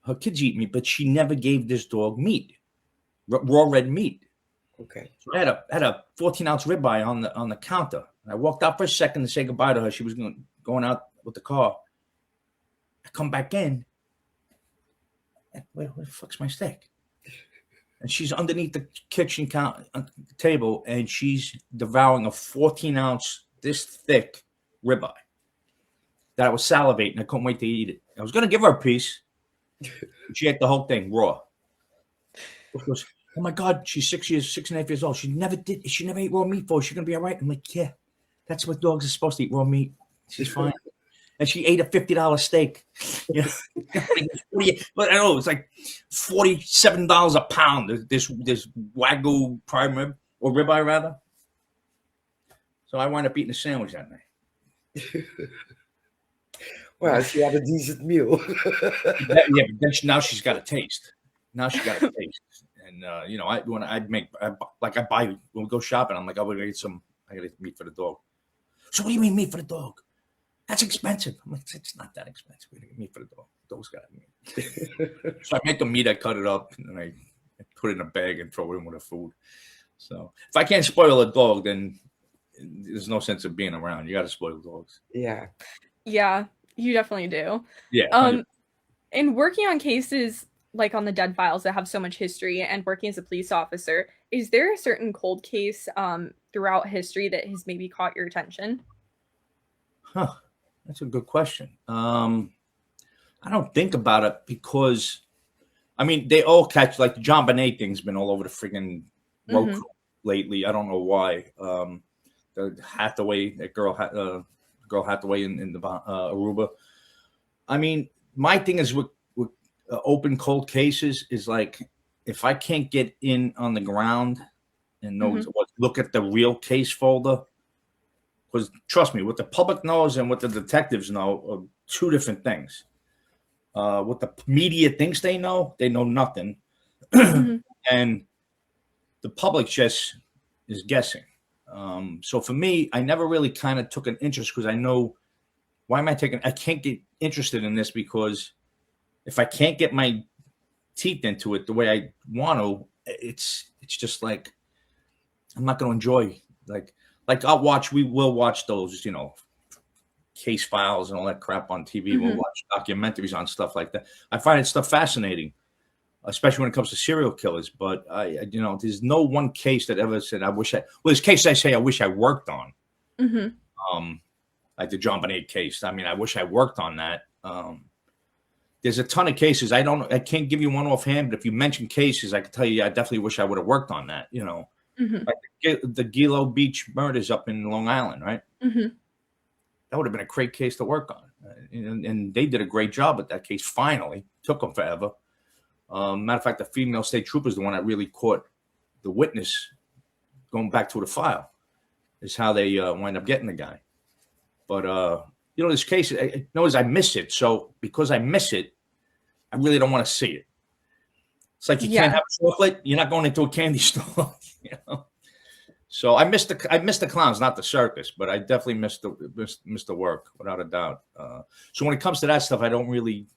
Her kids eat meat, but she never gave this dog meat, raw red meat. Okay. So I had a 14-ounce ribeye on the counter. I walked out for a second to say goodbye to her. She was going out with the car. I come back in. Where the fuck's my steak? And she's underneath the kitchen table, and she's devouring a 14-ounce, this thick ribeye that I was salivating. I couldn't wait to eat it. I was going to give her a piece. She ate the whole thing raw. She goes, oh my God, she's 6.5 years old. She never ate raw meat before. She's going to be all right. I'm like, yeah, That's what dogs are supposed to eat, raw meat. She's fine. And she ate a $50 steak. Yeah, but I know it's like $47 a pound. This Wagyu prime rib or ribeye rather. So I wound up eating a sandwich that night. Well, she had a decent meal. But then now she's got a taste. Now she got a taste. And you know, when I buy when we go shopping, I'm like, I gotta get meat for the dog. So what do you mean meat for the dog? That's expensive. I'm like, it's not that expensive. We get meat for the dog. Dog's got meat. So I make the meat, I cut it up, and then I put it in a bag and throw it in with the food. So if I can't spoil a dog, then there's no sense of being around. You got to spoil dogs. Yeah. Yeah, you definitely do. Yeah. In working on cases like on the dead files that have so much history and working as a police officer, is there a certain cold case throughout history that has maybe caught your attention? Huh. That's a good question. I don't think about it because, I mean, they all catch, like the John Bonet thing's been all over the friggin' Roku lately. I don't know why. The Hathaway, that girl Hathaway in the Aruba. I mean, my thing is with open cold cases is like, if I can't get in on the ground and look at the real case folder, because trust me, what the public knows and what the detectives know are two different things. What the media thinks they know nothing. And the public just is guessing. So for me, I never really kind of took an interest because I know, I can't get interested in this because if I can't get my teeth into it the way I want to, it's just like, I'm not going to enjoy, like we will watch those, you know, case files and all that crap on TV. We'll watch documentaries on stuff like that. I find it stuff fascinating, especially when it comes to serial killers. But there's no one case that ever said, there's cases I say I wish I worked on. Like the John Bonet case. I mean, I wish I worked on that. There's a ton of cases. I can't give you one offhand, but if you mention cases, I can tell you, I definitely wish I would have worked on that, you know. Like the Gilo Beach murders up in Long Island, right? That would have been a great case to work on. And they did a great job at that case, finally. Took them forever. Matter of fact, the female state trooper is the one that really caught the witness going back to the file, is how they wind up getting the guy. But, this case, I miss it. So because I miss it, I really don't want to see it. It's like you can't have chocolate. You're not going into a candy store, you know. So I missed the clowns, not the circus, but I definitely missed the work without a doubt. So when it comes to that stuff, I don't really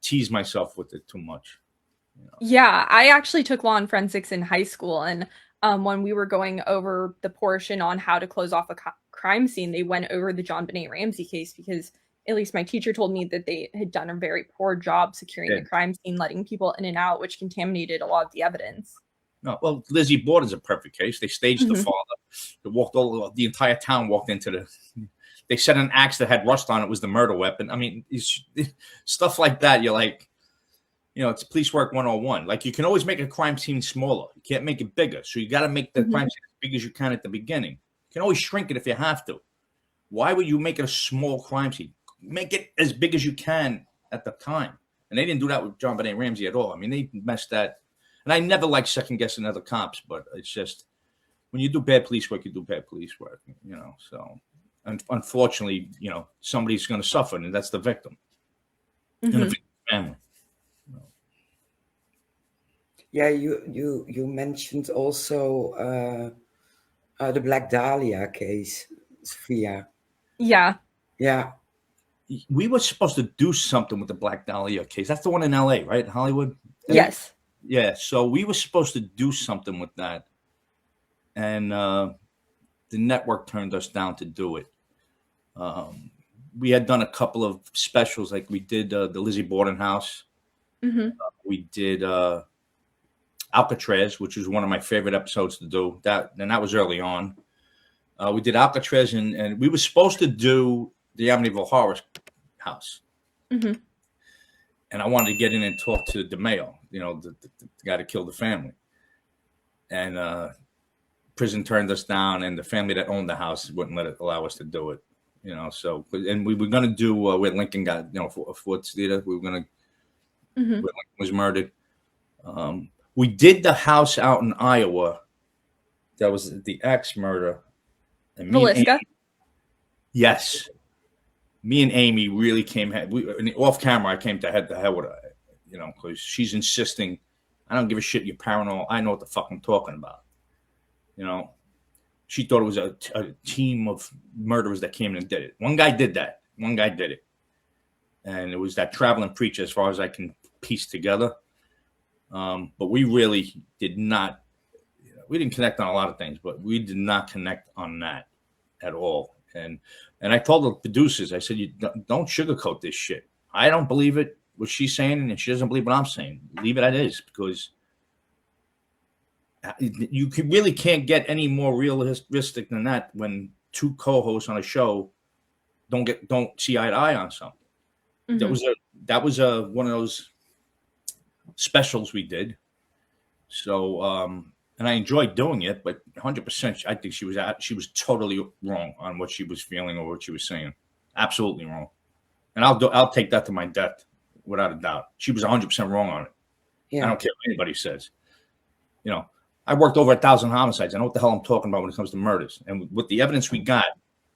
tease myself with it too much. You know? Yeah, I actually took law and forensics in high school, and when we were going over the portion on how to close off a crime scene, they went over the John Bonet Ramsey case because at least my teacher told me that they had done a very poor job securing the crime scene, letting people in and out, which contaminated a lot of the evidence. No, well, Lizzie Borden's a perfect case. They staged the father. The entire town walked into they set an axe that had rust on it was the murder weapon. I mean, stuff like that. You're like, it's police work 101. Like, you can always make a crime scene smaller. You can't make it bigger. So you got to make the crime scene as big as you can at the beginning. You can always shrink it if you have to. Why would you make it a small crime scene? Make it as big as you can at the time. And they didn't do that with John Bonet Ramsey at all. I mean, they messed that. And I never like second guessing other cops, but it's just when you do bad police work, you do bad police work, So unfortunately, somebody's going to suffer, and that's the victim and the victim's family. Yeah, you mentioned also the Black Dahlia case, Sophia. Yeah. Yeah. We were supposed to do something with the Black Dahlia case. That's the one in LA, right? Hollywood? Yes. Yeah. So we were supposed to do something with that. And the network turned us down to do it. We had done a couple of specials, like we did the Lizzie Borden house. We did Alcatraz, which was one of my favorite episodes to do. That was early on. We did Alcatraz, and we were supposed to do the Amityville Horror house. And I wanted to get in and talk to DeMeo, the guy that killed the family. And prison turned us down, and the family that owned the house wouldn't allow us to do it. You know, so and we were going to do where Lincoln got, you know, Ford's Theater. We were going to where Lincoln was murdered. We did the house out in Iowa. That was the axe murder. And Velisca? Yes. Me and Amy really came off camera. I came to head with her, you know, because she's insisting. I don't give a shit. You're paranormal. I know what the fuck I'm talking about. You know, she thought it was a team of murderers that came in and did it. One guy did that. One guy did it. And it was that traveling preacher, as far as I can piece together. But we really did not, you know, we didn't connect on a lot of things, but we did not connect on that at all. And I told the producers, I said, you don't sugarcoat this shit. I don't believe it, what she's saying, and she doesn't believe what I'm saying. Leave it as it is, because you really can't get any more realistic than that when two co-hosts on a show don't see eye to eye on something. That was one of those specials we did. So and I enjoyed doing it, but 100%, I think she was totally wrong on what she was feeling or what she was saying. Absolutely wrong. And I'll take that to my death without a doubt. She was 100% wrong on it. Yeah. I don't care what anybody says. You know, I worked over 1,000 homicides. I know what the hell I'm talking about when it comes to murders. And with the evidence we got,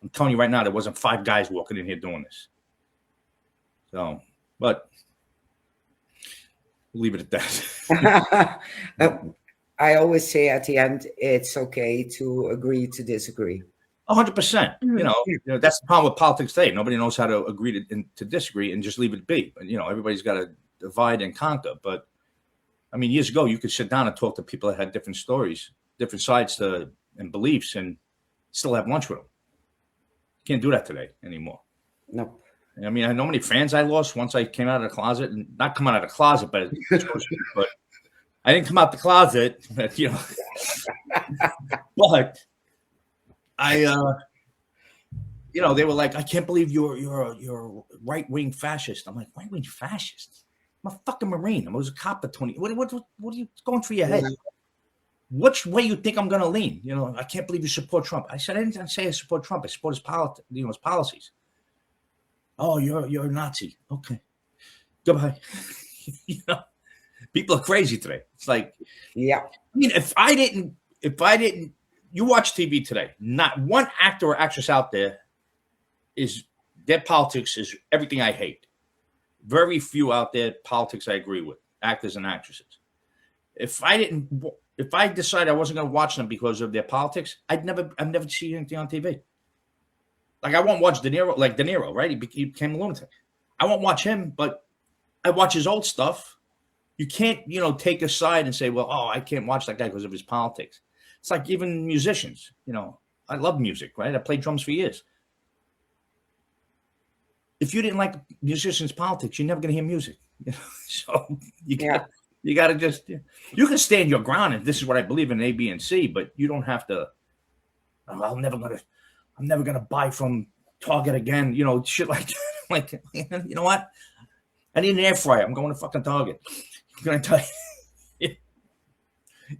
I'm telling you right now, there wasn't 5 guys walking in here doing this. So, but we'll leave it at that. I always say at the end, it's okay to agree to disagree. 100%. You know, that's the problem with politics today. Nobody knows how to agree to disagree and just leave it be. And, you know, everybody's got to divide and conquer. But, I mean, years ago, you could sit down and talk to people that had different stories, different sides and beliefs, and still have lunch with them. Can't do that today anymore. No. I mean, I know how many fans I lost once I came out of the closet. And not come out of the closet, but I didn't come out the closet, but, you know. But I, you know, they were like, I can't believe you're a right-wing fascist. I'm like, right-wing fascist? I'm a fucking Marine. I was a cop at 20. What are you going through your head? Which way you think I'm going to lean? You know, I can't believe you support Trump. I said, I didn't say I support Trump. I support his policies. Oh, you're a Nazi. Okay. Goodbye. You know, people are crazy today. It's like, yeah. I mean, if I didn't, you watch TV today, not one actor or actress out there their politics is everything I hate. Very few out there, politics I agree with, actors and actresses. If I decided I wasn't going to watch them because of their politics, I'd never see anything on TV. Like, I won't watch De Niro, right? He became a lunatic. I won't watch him, but I watch his old stuff. You can't, you know, take a side and say, well, I can't watch that guy because of his politics. It's like even musicians, you know, I love music, right? I played drums for years. If you didn't like musicians' politics, you're never going to hear music. You know? So you got to just, you can stand your ground and this is what I believe in A, B, and C, but you don't have to, I'm never going to buy from Target again, you know, shit like that. Like, you know what? I need an air fryer. I'm going to fucking Target. I'm going to tell you,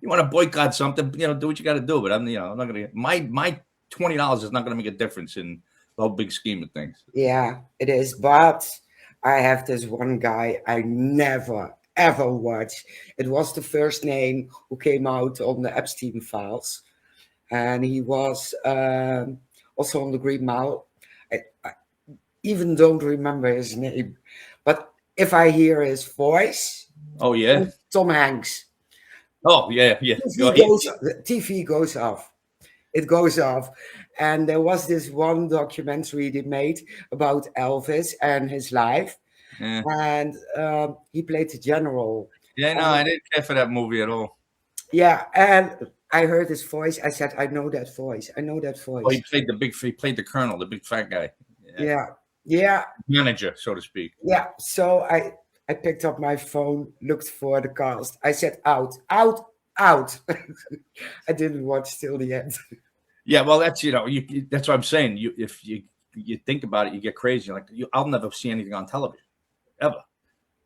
you want to boycott something, you know, do what you got to do. But I'm not going to, my $20 is not going to make a difference in the whole big scheme of things. Yeah, it is. But I have this one guy I never, ever watched. It was the first name who came out on the Epstein files. And he was also on the Green Mile. I even don't remember his name. But if I hear his voice, oh yeah, Tom Hanks. Oh yeah. The TV goes off. It goes off. And there was this one documentary they made about Elvis and his life. Yeah. And he played the general. Yeah, no, I didn't care for that movie at all. Yeah, and I heard his voice. I said, I know that voice. I know that voice. Oh, he played the colonel, the big fat guy. Yeah. Manager, so to speak. Yeah. So I picked up my phone, looked for the cast. I said, out. I didn't watch till the end. Yeah, well, that's, you know, that's what I'm saying. If you think about it, you get crazy. Like, I'll never see anything on television, ever.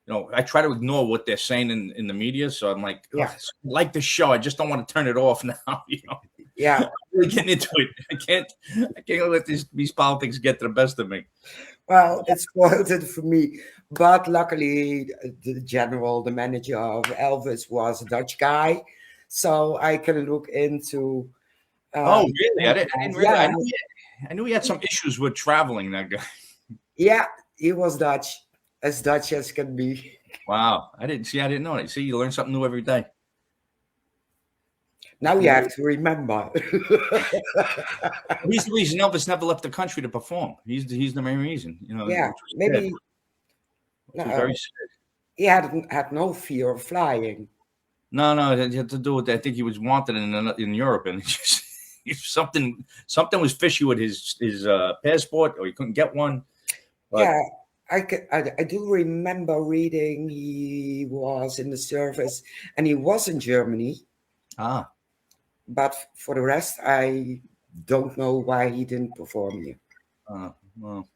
You know, I try to ignore what they're saying in the media. So I'm like, I like the show. I just don't want to turn it off now. You know, Yeah. I'm really getting into it. I can't let these politics get to the best of me. Well, it spoiled it for me. But luckily, the manager of Elvis was a Dutch guy. So I can look into. Oh, really? I didn't Yeah. realize. I knew he had some issues with traveling, that guy. Yeah, he was Dutch as can be. Wow. I didn't know it. See, you learn something new every day. Now you have to remember. He's the reason Elvis never left the country to perform. He's the main reason. Yeah, maybe very sad. he had no fear of flying. No, it had to do with. I think he was wanted in Europe, and something was fishy with his passport, or he couldn't get one. But, yeah, I do remember reading he was in the service, and he was in Germany. But for the rest, I don't know why he didn't perform here. Well,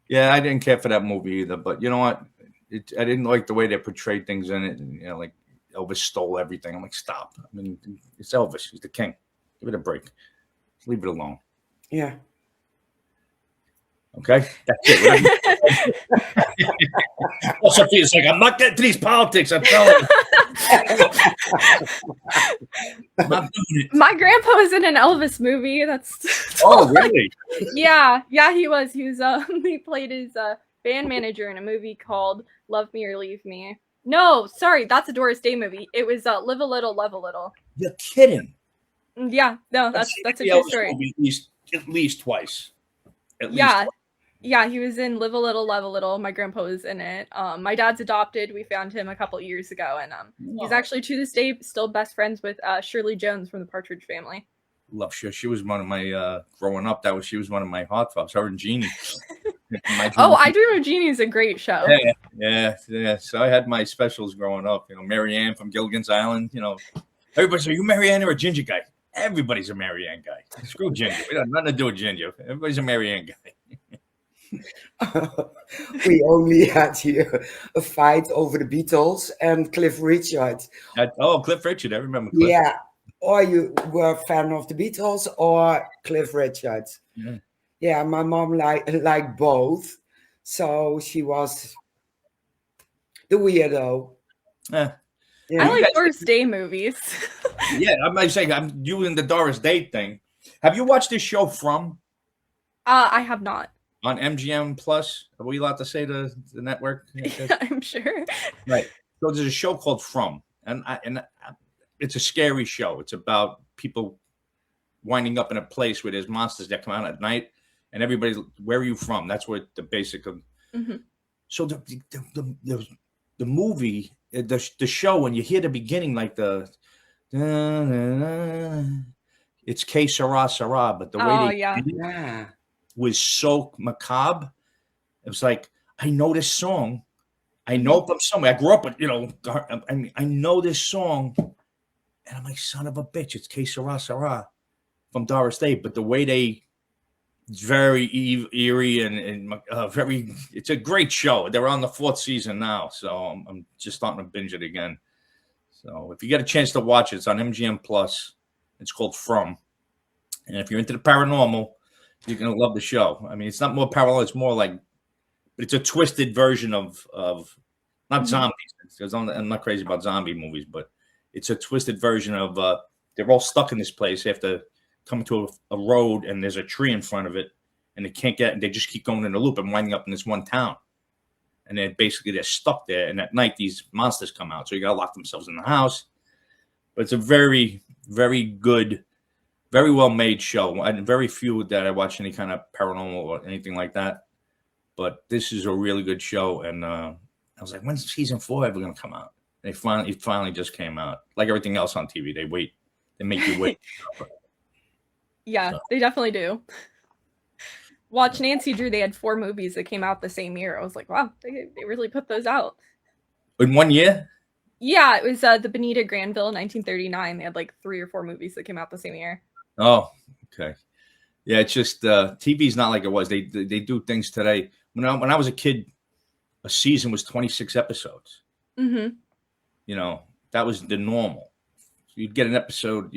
yeah, I didn't care for that movie either. But you know what? I didn't like the way they portrayed things in it. And, like Elvis stole everything. I'm like, stop. I mean, it's Elvis. He's the king. Give it a break. Leave it alone. Yeah. Okay, that's it. Well, Sophia's like, I'm not getting to these politics. I'm telling you. I'm not doing it. My grandpa was in an Elvis movie. That's Oh, really? yeah, he was. He played his band manager in a movie called Love Me or Leave Me. No, sorry, that's a Doris Day movie. It was Live a Little, Love a Little. You're kidding. Yeah, no, that's a true Elvis story. movie at least twice. Yeah, he was in Live a Little, Love a Little. My grandpa was in it. My dad's adopted. We found him a couple years ago, and he's actually to this day still best friends with Shirley Jones from the Partridge Family. Love her. She was one of my growing up. She was one of my heartthrobs. Her and Jeannie. Oh, I Dream of Jeannie is a great show. Yeah. So I had my specials growing up. Mary Ann from Gilligan's Island. Everybody's like, you Mary Ann or a Ginger guy? Everybody's a Mary Ann guy. Screw Ginger. We got nothing to do with Ginger. Everybody's a Mary Ann guy. We only had here a fight over the Beatles and Cliff Richard. Cliff Richard. I remember Cliff. Yeah. Or you were a fan of the Beatles or Cliff Richard. Yeah, my mom liked both. So she was the weirdo. Yeah. I like Doris Day movies. Yeah, I'm saying I'm doing the Doris Day thing. Have you watched this show From? I have not. On MGM Plus? Are we allowed to say the network? I'm sure. Right. So there's a show called From, and it's a scary show. It's about people winding up in a place where there's monsters that come out at night, and everybody's, where are you from? That's what the basic of. Mm-hmm. So the movie, the show, when you hear the beginning, like it's Que Sera Sera, but the way they was so macabre. It was like, I know this song. I know it from somewhere. I grew up with, I know this song. And I'm like, son of a bitch, it's Que Sera Sera from Doris Day. But the way it's very eerie and very, it's a great show. They're on the 4th season now. So I'm just starting to binge it again. So if you get a chance to watch it, it's on MGM Plus. It's called From. And if you're into the paranormal, you're going to love the show. I mean, it's not more paranormal. It's more like, it's a twisted version of not zombies. Because I'm not crazy about zombie movies, but it's a twisted version of they're all stuck in this place. They have to come to a road, and there's a tree in front of it, and they can't get. And they just keep going in a loop and winding up in this one town. And then basically they're stuck there. And at night, these monsters come out. So you got to lock themselves in the house. But it's a very, very good, very well made show. And very few that I watch any kind of paranormal or anything like that. But this is a really good show. And I was like, when's season 4 ever going to come out? It finally just came out. Like everything else on TV, they wait. They make you wait. Yeah, so. They definitely do. Watch Nancy Drew. They had 4 movies that came out the same year. I was like, wow, they really put those out. In 1 year? Yeah, it was the Benita Granville, 1939. They had like 3 or 4 movies that came out the same year. Oh, okay. Yeah, it's just TV's not like it was. They do things today. When I was a kid, a season was 26 episodes. Mm-hmm. That was the normal. So you'd get an episode,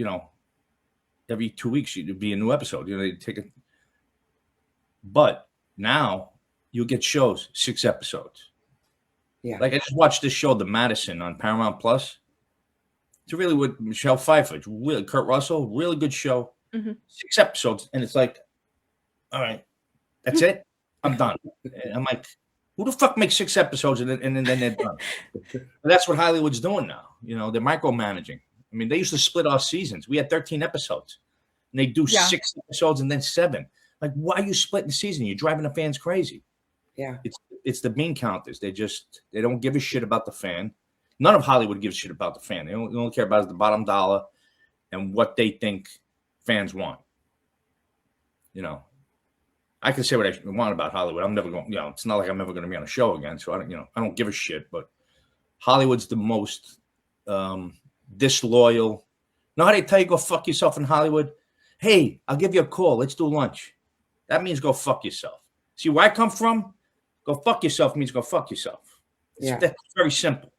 every 2 weeks it'd be a new episode. You know, they take it. But now you'll get shows 6 episodes. Yeah. Like I just watched this show, The Madison, on Paramount Plus. It's a really good Michelle Pfeiffer. It's really Kurt Russell, really good show. 6 episodes, and it's like, all right, that's it. I'm done. And I'm like, who the fuck makes 6 episodes and then they're done? And that's what Hollywood's doing now. You know, they're micromanaging. I mean, they used to split our seasons. We had 13 episodes, and they do 6 episodes and then 7. Like, why are you splitting the season? You're driving the fans crazy. Yeah, it's the bean counters. They don't give a shit about the fan. None of Hollywood gives a shit about the fan. They don't care about the bottom dollar and what they think fans want. You know, I can say what I want about Hollywood. I'm never going. You know, it's not like I'm ever going to be on a show again. So I don't give a shit. But Hollywood's the most disloyal. Know how they tell you go fuck yourself in Hollywood? Hey, I'll give you a call. Let's do lunch. That means go fuck yourself. See where I come from? Go fuck yourself means go fuck yourself. That's very simple.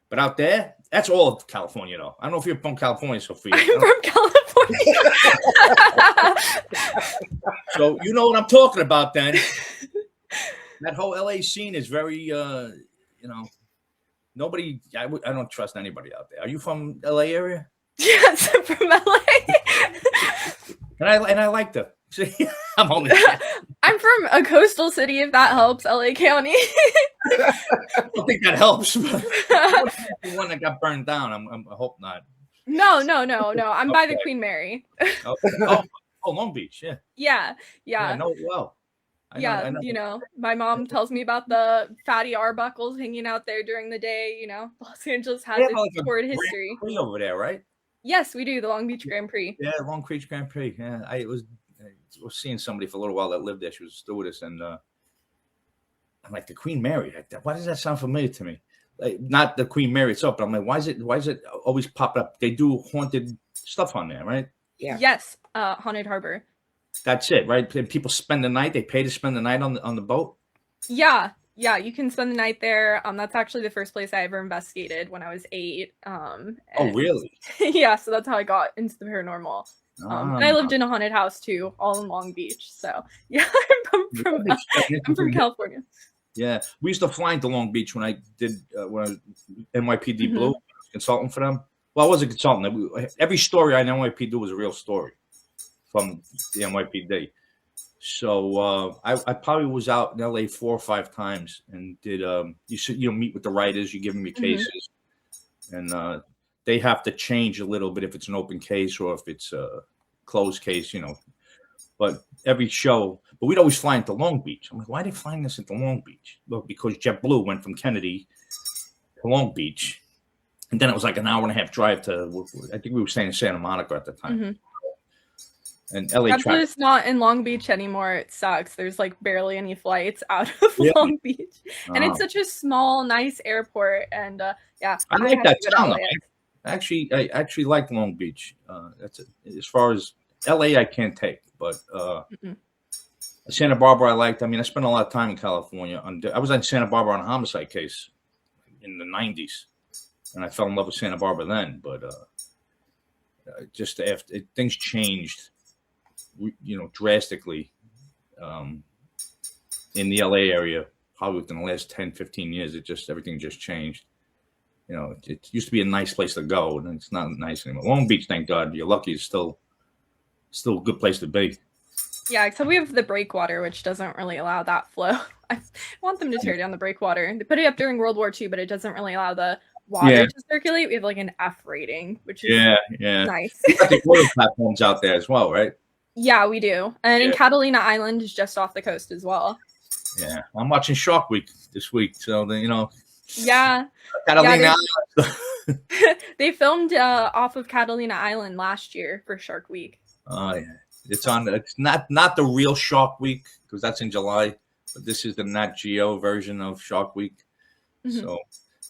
But out there, that's all of California, though. I don't know if you're from California, Sophia. I'm from California. So you know what I'm talking about then. That whole LA scene is very, nobody, I don't trust anybody out there. Are you from LA area? Yes, I'm from LA. And I like the, see, I'm only. I'm from a coastal city, if that helps, LA County. I don't think that helps. But the one that got burned down, I hope not. No. I'm by the Queen Mary. Long Beach, yeah. Yeah. I know it well. I know. You know, my mom tells me about the fatty Arbuckles hanging out there during the day. You know, Los Angeles has its storied history. Over there, right? Yes, we do. The Long Beach Grand Prix. Yeah, Long Beach Grand Prix. Yeah, I was seeing somebody for a little while that lived there. She was a stewardess, and I'm like, the Queen Mary. Why does that sound familiar to me? Like, not the Queen Mary itself, but I'm like, why is it always pop up? They do haunted stuff on there, right? Yeah. Yes, Haunted Harbor. That's it, right? And people spend the night. They pay to spend the night on the boat. Yeah, you can spend the night there. That's actually the first place I ever investigated when I was 8. Oh, really? Yeah, so that's how I got into the paranormal. And I lived in a haunted house too, all in Long Beach. So yeah, I'm from California. Yeah, we used to fly into Long Beach when I was NYPD Blue consultant for them. Well, I was a consultant. Every story I know NYPD was a real story from the NYPD. So I probably was out in LA 4 or 5 times and did meet with the writers, you give them your cases, and they have to change a little bit if it's an open case or if it's a closed case, you know. But every show, but we'd always fly into Long Beach. I'm like, why are they flying this into Long Beach? Well, because JetBlue went from Kennedy to Long Beach, and then it was like an hour and a half drive to. I think we were staying in Santa Monica at the time. And LA JetBlue's not in Long Beach anymore. It sucks. There's like barely any flights out of Long Beach, and it's such a small, nice airport. And yeah, I like that town. I actually like Long Beach. That's it. As far as LA, I can't take, but Santa Barbara I liked. I mean, I spent a lot of time in California. I was in Santa Barbara on a homicide case in the 90s, and I fell in love with Santa Barbara then. But just after things changed, drastically in the LA area, probably within the last 10, 15 years, everything just changed. You know, it used to be a nice place to go, and it's not nice anymore. Long Beach, thank God, you're lucky, it's still a good place to be. Yeah, except we have the breakwater, which doesn't really allow that flow. I want them to tear down the breakwater. They put it up during World War II, but it doesn't really allow the water to circulate. We have like an F rating, which is nice. You got the oil platforms out there as well, right? Yeah, we do. And in Catalina Island is just off the coast as well. Yeah, I'm watching Shark Week this week, so Yeah. Catalina Island. They filmed off of Catalina Island last year for Shark Week. Oh yeah, it's not the real Shark Week because that's in July, but this is the Nat Geo version of Shark Week. So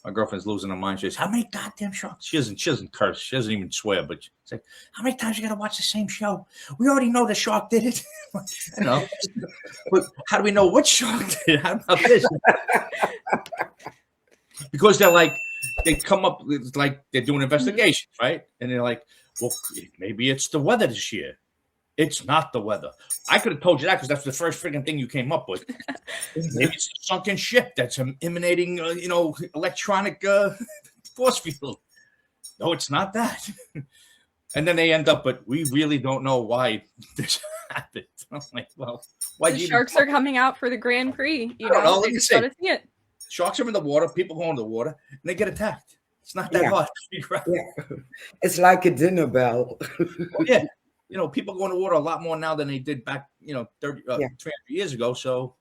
my girlfriend's losing her mind. She says, "How many goddamn sharks?" She doesn't curse. She doesn't even swear. But it's like, "How many times you got to watch the same show? We already know the shark did it." But how do we know what shark did it? How about this? Because they come up with, like, they're doing investigations, right? And they're like, well, maybe it's the weather this year. It's not the weather. I could have told you that because that's the first freaking thing you came up with. Maybe it's a sunken ship that's emanating, electronic force field. No, it's not that. And then they end up, but we really don't know why this happened. I'm like, well, why the sharks are coming out for the Grand Prix. You know, they just gotta see it. Sharks are in the water. People go in the water, and they get attacked. It's not that hard. Yeah. It's like a dinner bell. Well, yeah. People go in the water a lot more now than they did back, 300 years ago. So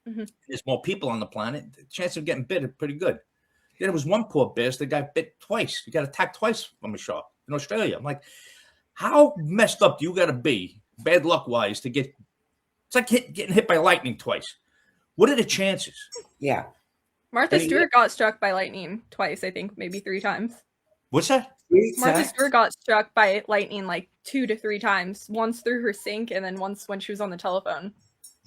there's more people on the planet. The chance of getting bit is pretty good. Then there was one poor bear that got bit twice. He got attacked twice from a shark in Australia. I'm like, how messed up do you got to be, bad luck wise, to get? It's like getting hit by lightning twice. What are the chances? Yeah. Martha Stewart got struck by lightning twice, I think, maybe 3 times. What's that? Martha Stewart got struck by lightning like 2 to 3 times. Once through her sink, and then once when she was on the telephone.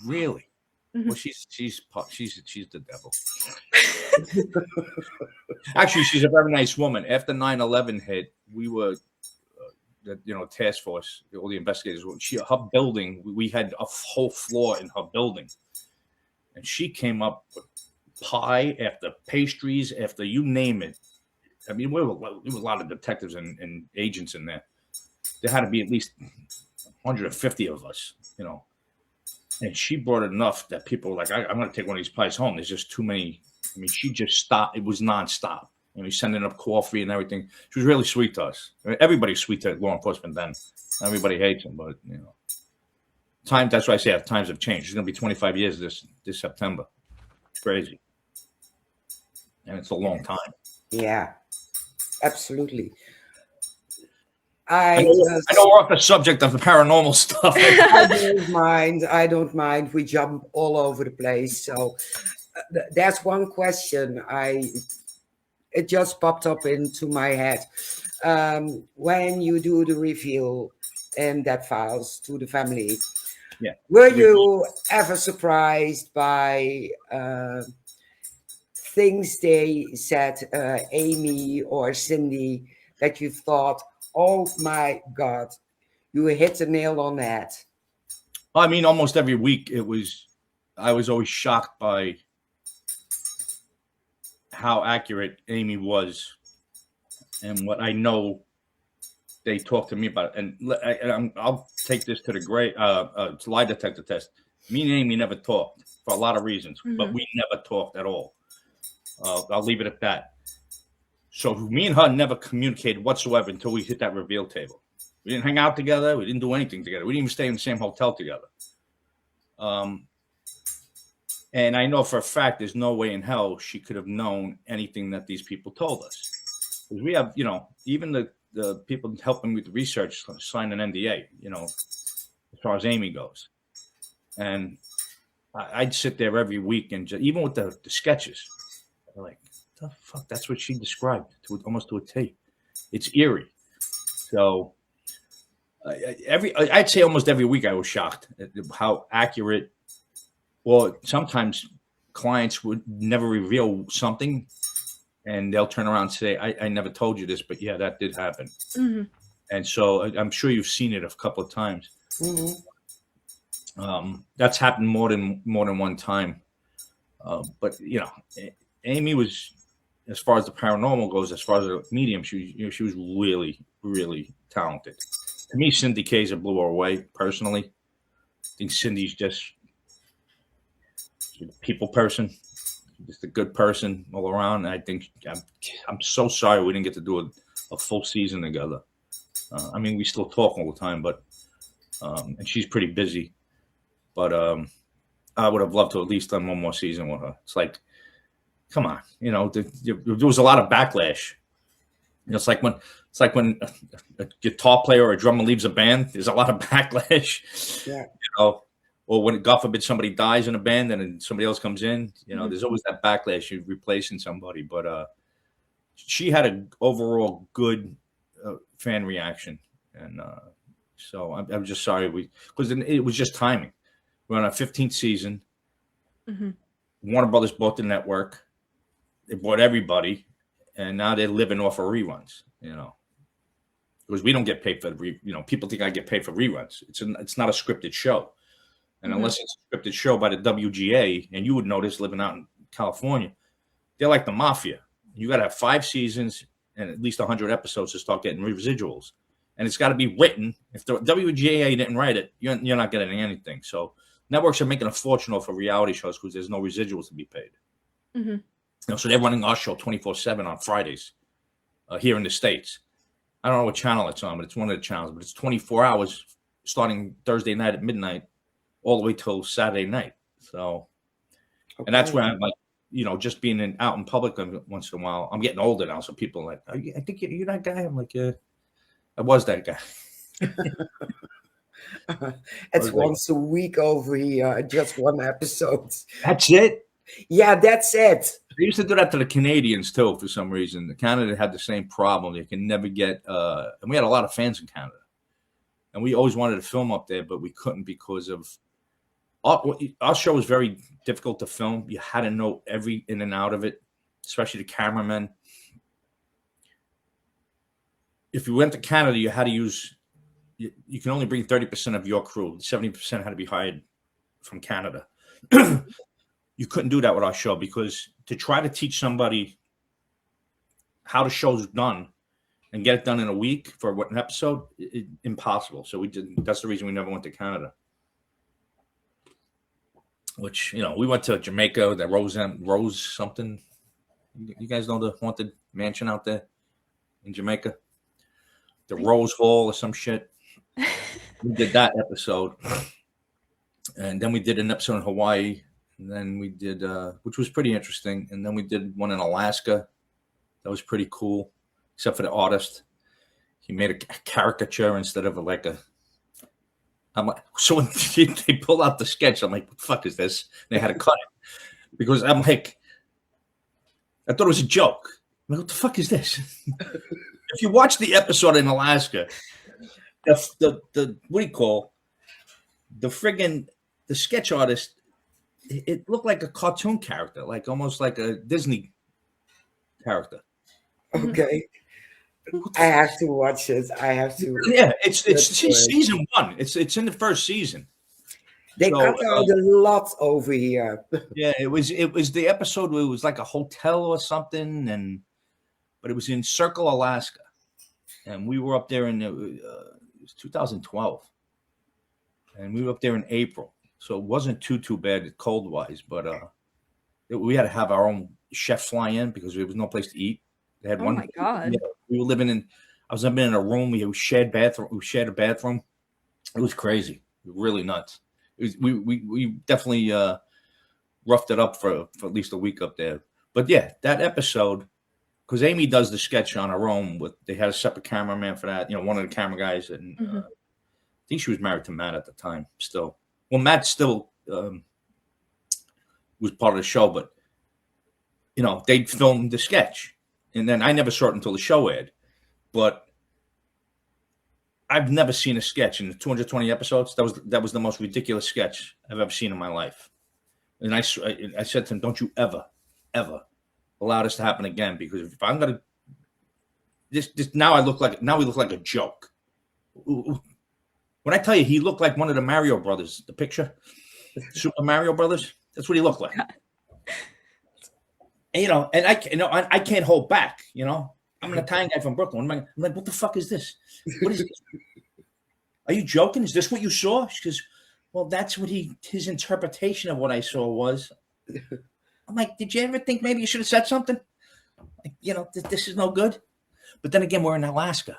Really? Well, she's the devil. Actually, she's a very nice woman. After 9/11 hit, we were, task force, all the investigators. Her building, we had a whole floor in her building, and she came up with pie after pastries after you name it. I mean, there were a lot of detectives and agents in there. There had to be at least 150 of us, And she brought enough that people were like, I'm going to take one of these pies home. There's just too many. I mean, she just stopped. It was nonstop. Sending up coffee and everything. She was really sweet to us. I mean, everybody's sweet to law enforcement then. Everybody hates them, but, that's why I say times have changed. It's going to be 25 years this September. It's crazy. And it's a long time. Yeah. Absolutely. I know we're off the subject of the paranormal stuff. I don't mind. We jump all over the place. So that's one question. It just popped up into my head. When you do the reveal in that files to the family, were you ever surprised by things they said, Amy or Cindy, that you thought, oh my God, you hit the nail on that? I mean, almost every week I was always shocked by how accurate Amy was and what I know they talked to me about. And I'll take this to the lie detector test. Me and Amy never talked for a lot of reasons, but we never talked at all. I'll leave it at that. So me and her never communicated whatsoever until we hit that reveal table. We didn't hang out together. We didn't do anything together. We didn't even stay in the same hotel together. And I know for a fact there's no way in hell she could have known anything that these people told us. Because we have, even the people helping with the research signed an NDA, as far as Amy goes. And I'd sit there every week and even with the sketches, I'm like, the fuck, that's what she described almost to a T. It's eerie. So I'd say almost every week I was shocked at how accurate. Well, sometimes clients would never reveal something, and they'll turn around and say, "I never told you this, but yeah, that did happen." Mm-hmm. And so I'm sure you've seen it a couple of times. Mm-hmm. That's happened more than one time. But Amy was, as far as the paranormal goes, as far as a medium, she was really, really talented. To me, Cindy Kaza blew her away personally. I think Cindy's just a people person, just a good person all around. And I think I'm so sorry we didn't get to do a full season together. I mean, we still talk all the time, but and she's pretty busy. But I would have loved to at least done one more season with her. It's like, come on, there was a lot of backlash. It's like when a guitar player or a drummer leaves a band, there's a lot of backlash. Yeah. Or when, God forbid, somebody dies in a band and then somebody else comes in, mm-hmm. There's always that backlash. You're replacing somebody. But she had an overall good fan reaction. And so I'm just sorry because it was just timing. We're on our 15th season. Mm-hmm. Warner Brothers bought the network. They bought everybody. And now they're living off of reruns, because we don't get paid for people think I get paid for reruns. It's not a scripted show. And unless it's a scripted show by the WGA, and you would notice living out in California, they're like the mafia. You got to have 5 seasons and at least 100 episodes to start getting residuals. And it's got to be written. If the WGA didn't write it, you're not getting anything. So networks are making a fortune off of reality shows because there's no residuals to be paid. So they're running our show 24/7 on Fridays here in the States. I don't know what channel it's on, but it's one of the channels. But it's 24 hours starting Thursday night at midnight all the way till Saturday night. So, and that's where I'm like, just being out in public once in a while. I'm getting older now, so people are like, I think you're that guy. I'm like, yeah, I was that guy. It's once a week over here, just 1 episode. That's it? Yeah, that's it. They used to do that to the Canadians, too, for some reason. Canada had the same problem. They can never get and we had a lot of fans in Canada. And we always wanted to film up there, but we couldn't because of our show was very difficult to film. You had to know every in and out of it, especially the cameramen. If you went to Canada, you had to use you can only bring 30% of your crew. 70% had to be hired from Canada. You couldn't do that with our show because to try to teach somebody how the show's done and get it done in a week for an episode, impossible. So we did. That's the reason we never went to Canada. Which, we went to Jamaica, the Rose something. You guys know the haunted mansion out there in Jamaica? The Rose Hall or some shit. We did that episode. And then we did an episode in Hawaii. And then we did, which was pretty interesting. And then we did one in Alaska. That was pretty cool, except for the artist. He made a caricature instead of I'm like, so when they pull out the sketch, I'm like, what the fuck is this? They had to cut it because I'm like, I thought it was a joke. I'm like, what the fuck is this? If you watch the episode in Alaska, the what do you call the friggin' the sketch artist? It looked like a cartoon character, like almost like a Disney character. Okay. I have to watch it. I have to. Yeah, it's season 1. It's in the first season. They cut out a lot over here. Yeah, it was the episode where it was like a hotel or something, but it was in Circle, Alaska, and we were up there in it was 2012, and we were up there in April, so it wasn't too bad cold wise, but we had to have our own chef fly in because there was no place to eat. They had one. Oh my god! We were living in. I was living in a room. We shared bathroom. We shared a bathroom. It was crazy. Really nuts. We definitely roughed it up for at least a week up there. But yeah, that episode, because Amy does the sketch on her own. They had a separate cameraman for that. One of the camera guys, and I think she was married to Matt at the time. Still, well, Matt still was part of the show, but they filmed the sketch. And then I never saw it until the show aired. But I've never seen a sketch in the 220 episodes. That was the most ridiculous sketch I've ever seen in my life. And I said to him, don't you ever allow this to happen again. Because if I'm going to now we look like a joke. When I tell you he looked like one of the Mario brothers, the picture, Super Mario Brothers, that's what he looked like. And, and I can't hold back. I'm an Italian guy from Brooklyn. I'm like, what the fuck is this? What is this? Are you joking? Is this what you saw? She goes, well, that's what his interpretation of what I saw was. I'm like, did you ever think maybe you should have said something? Like, this is no good. But then again, we're in Alaska,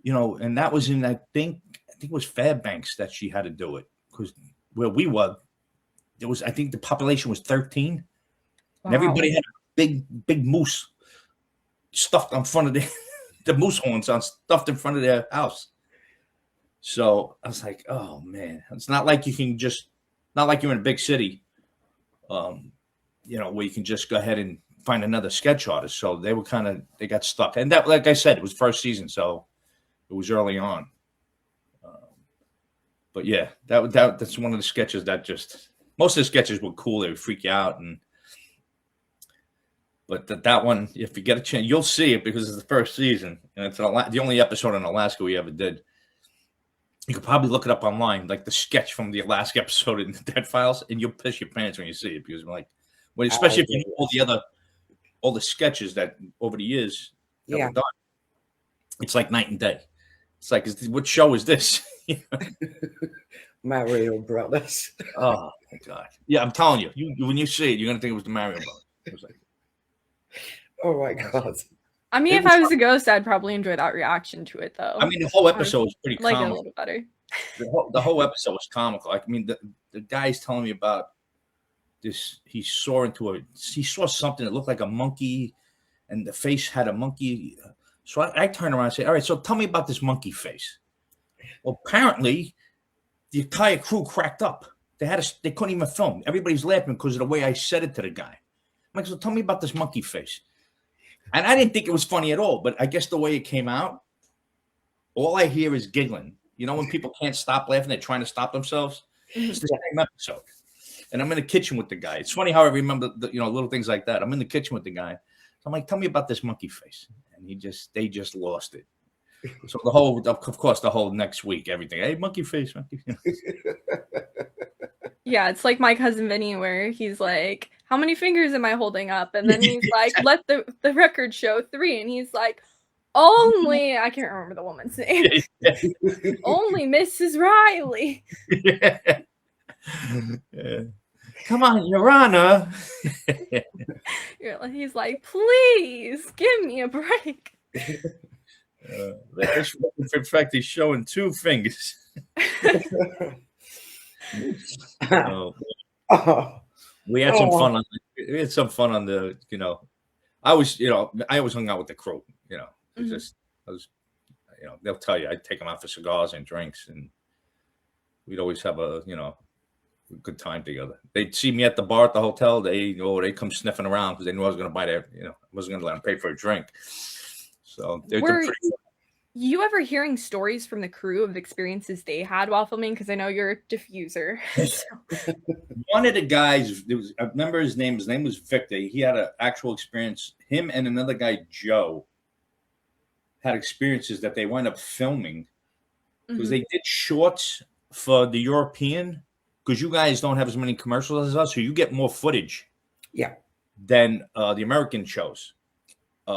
and that was in I think it was Fairbanks that she had to do it because where we were, I think the population was 13. Wow. And everybody had a big moose stuffed on front of the moose horns stuffed in front of their house. So I was like, oh man, it's not like not like you're in a big city, where you can just go ahead and find another sketch artist. So they got stuck. And that, like I said, it was first season. So it was early on. But yeah, that's one of the sketches that most of the sketches were cool. They would freak you out. And But that one, if you get a chance, you'll see it because it's the first season, and it's the only episode in Alaska we ever did. You could probably look it up online, like the sketch from the Alaska episode in the Dead Files, and you'll piss your pants when you see it because, like, especially if you know all the sketches that over the years that were done, it's like night and day. It's like, what show is this? Mario Brothers. Oh my God! Yeah, I'm telling you, when you see it, you're gonna think it was the Mario Brothers. It was like, oh my God! I mean, if I was a ghost, I'd probably enjoy that reaction to it, though. I mean, the whole episode was pretty like comical. it a little better. The whole episode was comical. I mean, the guy's telling me about this. He saw something that looked like a monkey, and the face had a monkey. So I turned around and said, "All right, so tell me about this monkey face." Well, apparently, the entire crew cracked up. They couldn't even film. Everybody's laughing because of the way I said it to the guy. I'm like, so tell me about this monkey face. And I didn't think it was funny at all, but I guess the way it came out, all I hear is giggling. You know, when people can't stop laughing, they're trying to stop themselves. It's the same episode. And I'm in the kitchen with the guy. It's funny how I remember, little things like that. I'm in the kitchen with the guy. So I'm like, tell me about this monkey face. And they just lost it. So of course, the whole next week, everything. Hey, monkey face, monkey face. Yeah, it's like my cousin Vinny, where he's like, "How many fingers am I holding up?" And then he's like, "Let the record show 3," and he's like, "Only," I can't remember the woman's name. "Only Mrs. Riley." Yeah. Come on, Your Honor. He's like, "Please give me a break." In fact, he's showing 2 fingers. We had some fun on the, I always hung out with the crew, they'll tell you, I'd take them out for cigars and drinks, and we'd always have a a good time together. They'd see me at the bar at the hotel. They come sniffing around because they knew I was going to buy their, I wasn't going to let them pay for a drink. So were you ever hearing stories from the crew of experiences they had while filming? Because I know you're a diffuser. So. One of the guys, I remember his name. His name was Victor. He had an actual experience. Him and another guy, Joe, had experiences that they wound up filming because they did shorts for the European. Because you guys don't have as many commercials as us, so you get more footage. Yeah. Than the American shows.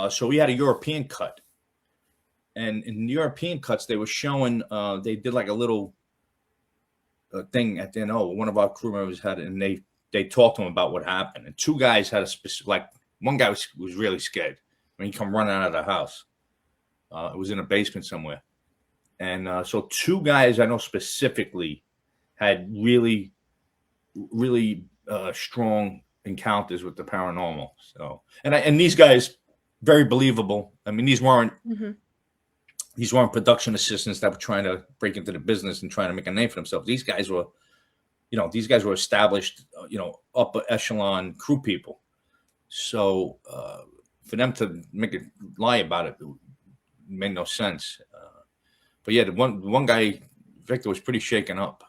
So we had a European cut. And in the European cuts, they were showing, they did like a little thing at the end. Oh, one of our crew members had it, and they talked to him about what happened. And 2 guys had a specific, one guy was really scared when he come running out of the house. It was in a basement somewhere. And so 2 guys I know specifically had really, really strong encounters with the paranormal. So, and these guys, very believable. I mean, these weren't production assistants that were trying to break into the business and trying to make a name for themselves. These guys were, established, upper echelon crew people. So for them to make a lie about it made no sense. But yeah, the one guy, Victor, was pretty shaken up.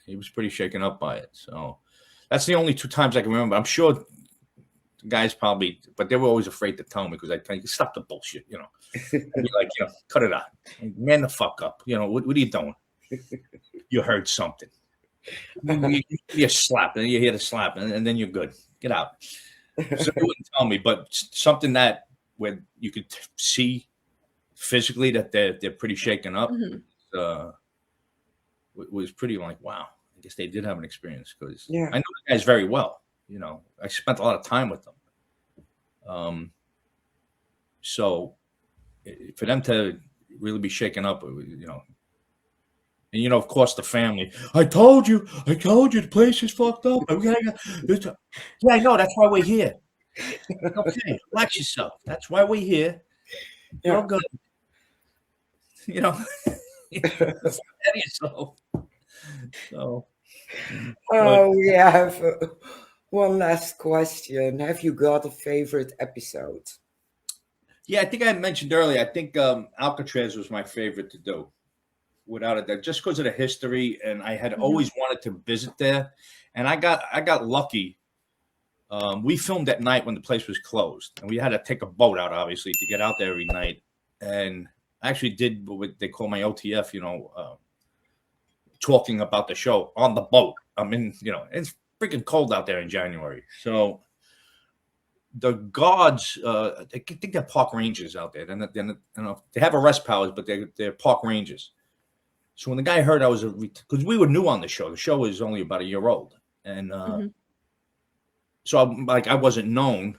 He was pretty shaken up by it. So that's the only 2 times I can remember. I'm sure the guys probably, but they were always afraid to tell me because I tell you, stop the bullshit, I'd be like, cut it out. Man the fuck up. What are you doing? You heard something. You slap, and you hear the slap, and then you're good. Get out. So they wouldn't tell me, but something that where you could see physically that they're pretty shaken up was pretty like, wow. I guess they did have an experience because I know the guys very well. I spent a lot of time with them. So for them to really be shaken up, and of course the family. I told you, the place is fucked up. Yeah, I know. That's why we're here. Okay, relax yourself. That's why we're here. You're good. Yourself. So. We have one last question. Have you got a favorite episode? Yeah, I think I mentioned earlier. I think Alcatraz was my favorite to do, without a doubt, just because of the history, and I had always wanted to visit there, and I got lucky We filmed at night when the place was closed, and we had to take a boat out, obviously, to get out there every night. And I actually did what they call my OTF, talking about the show on the boat. I mean, it's freaking cold out there in January. So the guards, I think they're park rangers out there. They have arrest powers, but they're park rangers. So when the guy heard I was because we were new on the show was only about a year old. And so I wasn't known.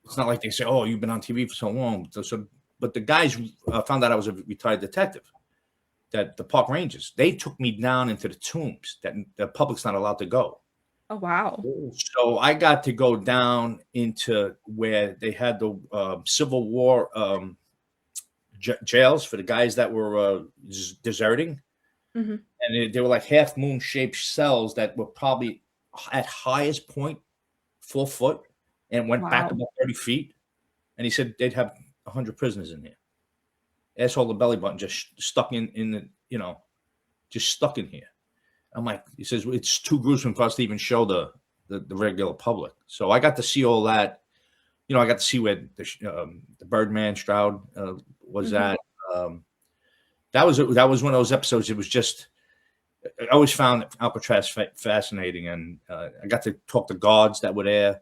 It's not like they say, "Oh, you've been on TV for so long." But the guys found out I was a retired detective. That the park rangers, they took me down into the tombs that the public's not allowed to go. Oh wow! So I got to go down into where they had the Civil War jails for the guys that were deserting, and they were like half moon shaped cells that were probably at highest point 4 foot and went back about 30 feet. And he said they'd have 100 prisoners in there. Asshole, the belly button just stuck in the, just stuck in here. I'm like, he says, it's too gruesome for us to even show the regular public. So I got to see all that. I got to see where the Birdman Stroud was at. That was one of those episodes. It was just, I always found Alcatraz fascinating. And I got to talk to guards that were there.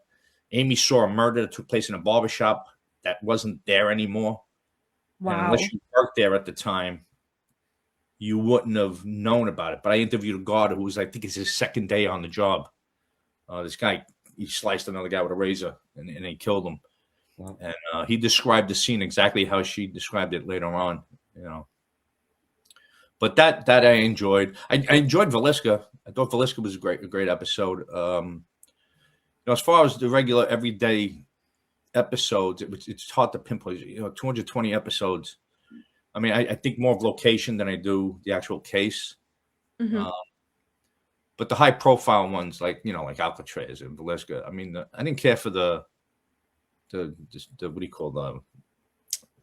Amy saw a murder that took place in a barbershop that wasn't there anymore. Wow. And unless you worked there at the time, you wouldn't have known about it. But I interviewed a guard who was, I think it's his second day on the job. This guy, he sliced another guy with a razor and he killed him. Wow. And he described the scene exactly how she described it later on, But that I enjoyed. I enjoyed Villisca. I thought Villisca was a great episode. As far as the regular everyday episodes, it's hard to pinpoint. 220 episodes. I mean, I think more of location than I do the actual case. But the high profile ones, like Alcatraz and Villisca. I mean, I didn't care for the what do you call the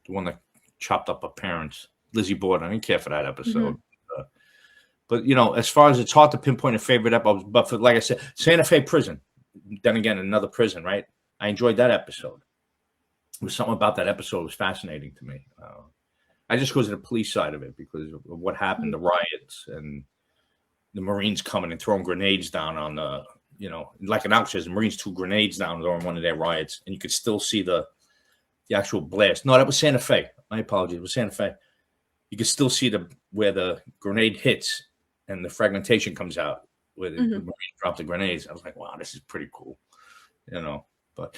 one that chopped up her parents, Lizzie Borden. I didn't care for that episode. But as far as it's hard to pinpoint a favorite episode, but for, like I said, Santa Fe prison. Then again, another prison, right? I enjoyed that episode. There was something about that episode was fascinating to me. I just go to the police side of it because of what happened, the riots and the Marines coming and throwing grenades down on the, like an Alcatraz, the Marines threw grenades down during one of their riots, and you could still see the actual blast. No, that was Santa Fe. My apologies. It was Santa Fe. You could still see where the grenade hits and the fragmentation comes out where the Marines dropped the grenades. I was like, wow, this is pretty cool, But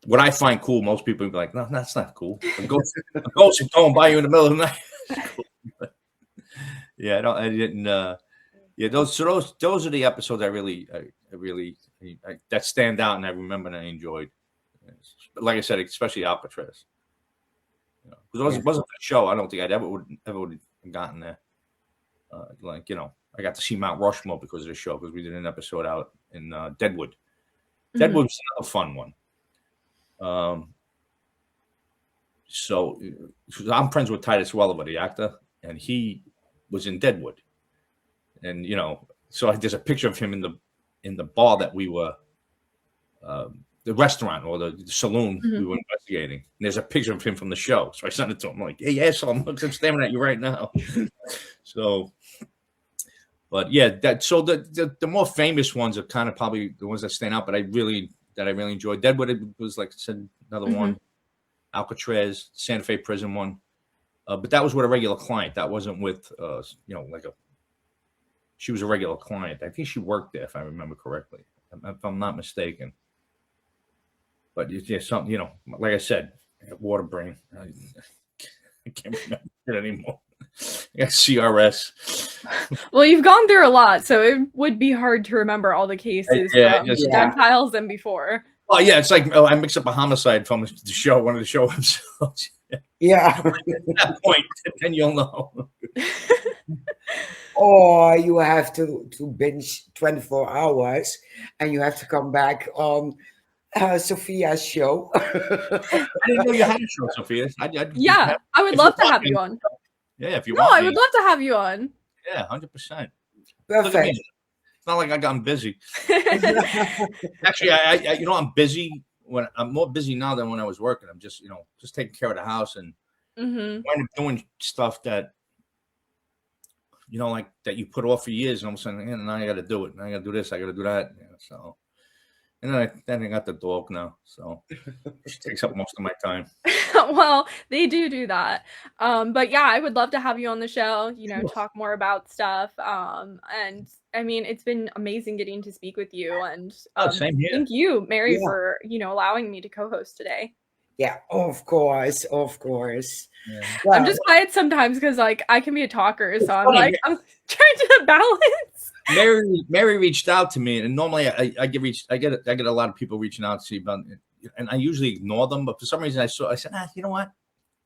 what I find cool, most people would be like, no, that's not cool. A ghost is going by you in the middle of the night. I didn't. Those are the episodes I really that stand out and I remember and I enjoyed. But like I said, especially Alcatraz. Because it wasn't the show, I don't think I'd ever would have gotten there. I got to see Mount Rushmore because of the show, because we did an episode out in Deadwood. Deadwood was another fun one. So I'm friends with Titus Welliver, the actor, and he was in Deadwood. And so there's a picture of him in the bar that we were, the restaurant or the saloon we were investigating. And there's a picture of him from the show. So I sent it to him. I'm like, hey, asshole, I'm staring at you right now. So, but yeah, the more famous ones are kind of probably the ones that stand out. But I really enjoyed Deadwood. It was, like I said, another one. Alcatraz, Santa Fe prison one. But that was with a regular client. That wasn't with she was a regular client. I think she worked there, if I remember correctly, if I'm not mistaken. But it's just something, like I said, I got water brain. I can't remember it anymore. I got CRS. Well, you've gone through a lot, so it would be hard to remember all the cases from the dead files and before. Oh, yeah, it's like I mixed up a homicide from the show, one of the show episodes. Yeah. At that point, then you'll know. Or you have to binge 24 hours and you have to come back on Sophia's show. I didn't know you had a show, Sophia. I would love to have you on. Yeah, if you want. No, I would love to have you on. Yeah, 100%. Perfect. It's not like I'm busy. Actually, I I'm busy when I'm more busy now than when I was working. I'm just, just taking care of the house and wind up doing stuff that, like that you put off for years, and all of a sudden, now I got to do it. Now I got to do this. I got to do that. So, and then I got the dog now, so she takes up most of my time. Well, they do that. But yeah, I would love to have you on the show, talk more about stuff. And I mean, it's been amazing getting to speak with you, and same here. Thank you, Mary, for, allowing me to co-host today. Yeah, of course. Yeah. Well, I'm just quiet sometimes because I can be a talker, so I'm trying to balance. Mary reached out to me, and normally I get a lot of people reaching out to see about it, and I usually ignore them, but for some reason I said, you know what?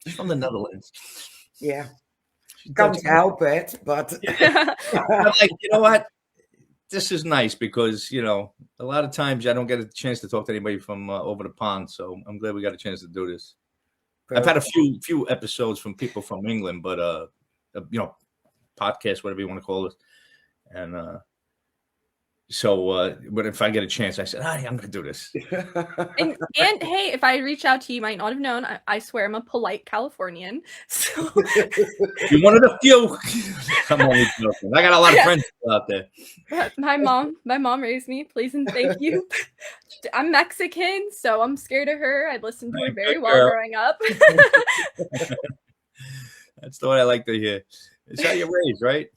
She's from the Netherlands. Yeah. Can't help it, but I'm like, you know what? This is nice because, a lot of times I don't get a chance to talk to anybody from over the pond. So I'm glad we got a chance to do this. I've had a few episodes from people from England, but, podcast, whatever you want to call it. And but if I get a chance, I said, I'm going to do this. and hey, if I reach out to you, you might not have known. I swear I'm a polite Californian. So You're one of the few. I'm only joking. I got a lot of friends out there. My mom raised me. Please and thank you. I'm Mexican, so I'm scared of her. I listened to her very well growing up. That's the one I like to hear. It's how you're raised, right?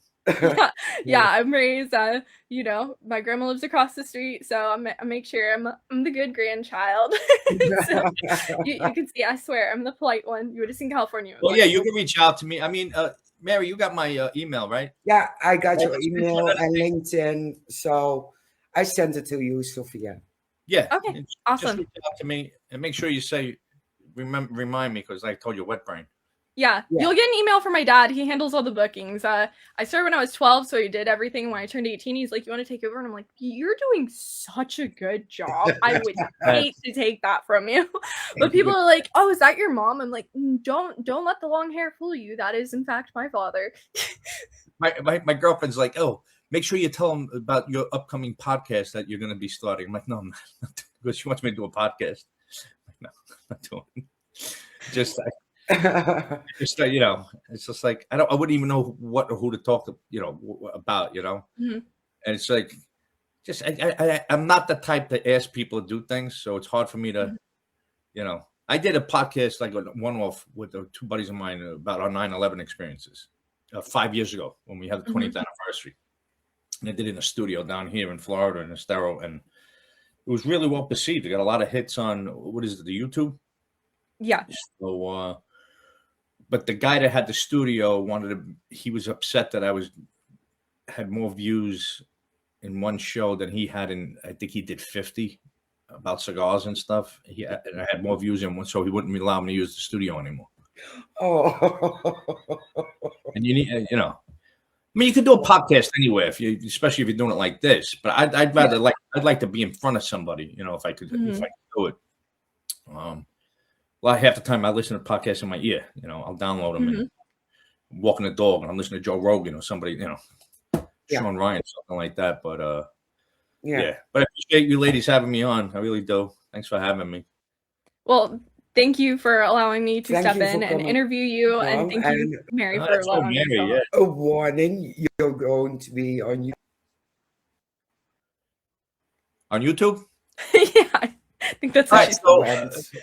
Yeah, I'm raised. My grandma lives across the street, so I make sure I'm the good grandchild. So you can see, I swear, I'm the polite one. You would have seen California. Well, yeah, you can reach out to me. I mean, Mary, you got my email, right? Yeah, I got your email and LinkedIn, so I sent it to you, Sophia. Yeah. Okay. Awesome. Just reach out to me and make sure you say, remind me, because I told you wet brain. Yeah, you'll get an email from my dad. He handles all the bookings. I started when I was 12, so he did everything. When I turned 18, he's like, you want to take over? And I'm like, you're doing such a good job. I would hate to take that from you. But people are like, oh, is that your mom? I'm like, don't let the long hair fool you. That is, in fact, my father. My girlfriend's like, oh, make sure you tell him about your upcoming podcast that you're going to be starting. I'm like, no, I'm not, because she wants me to do a podcast. I'm like, no, I'm not doing it. Just it's just like I wouldn't even know what or who to talk to, about, and it's like, just I'm not the type to ask people to do things, so it's hard for me to, I did a podcast like a one-off with two buddies of mine about our 9/11 experiences 5 years ago when we had the 20th anniversary, and I did it in a studio down here in Florida in Estero, and it was really well perceived. It got a lot of hits on the YouTube. Yeah. So, but the guy that had the studio he was upset that I had more views in one show than he had I think he did 50 about cigars and stuff. And I had more views in one, so he wouldn't allow me to use the studio anymore. Oh. And you need, I mean, you could do a podcast anywhere, especially if you're doing it like this. But I'd rather I'd like to be in front of somebody, if I could do it. Well, half the time I listen to podcasts in my ear. I'll download them and I'm walking the dog and I'm listening to Joe Rogan or somebody, Sean Ryan, something like that. But yeah. But I appreciate you ladies having me on. I really do. Thanks for having me. Well, thank you for allowing me to step in and interview you, and thank you, Mary, for allowing me. Yeah. A warning: you're going to be on YouTube. On YouTube? Yeah. I think that's what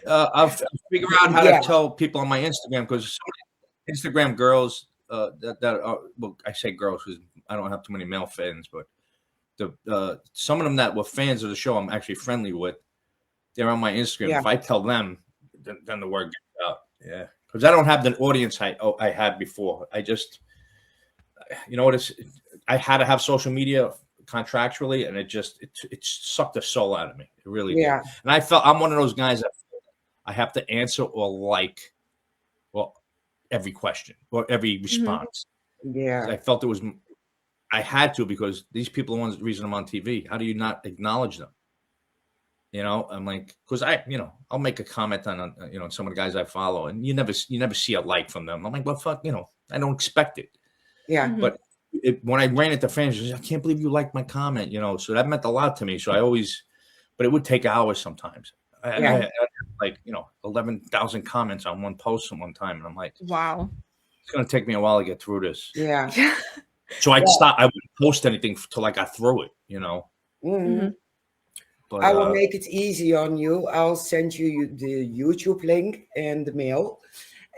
I'll figure out how to tell people on my Instagram, because some Instagram girls that are, well, I say girls because I don't have too many male fans, but some of them that were fans of the show I'm actually friendly with, they're on my Instagram. Yeah. If I tell them, then the word gets out. Yeah, because I don't have the audience I had before. I just, I had to have social media contractually, and it sucked the soul out of me. It really did. And I felt I'm one of those guys that I have to answer or every question or every response. I felt I had to, because these people are the reason I'm on TV. How do you not acknowledge them? I'm like, because I'll make a comment on some of the guys I follow, and you never see a like from them. I'm like, well, fuck, I don't expect it. Yeah. But when I ran into fans, I can't believe you liked my comment, so that meant a lot to me. So I always, but it would take hours sometimes. I had like, 11,000 comments on one post at one time. And I'm like, wow, it's going to take me a while to get through this. Yeah. So I'd stop. I wouldn't post anything till I got through it, Mhm. But I will make it easy on you. I'll send you the YouTube link in the mail.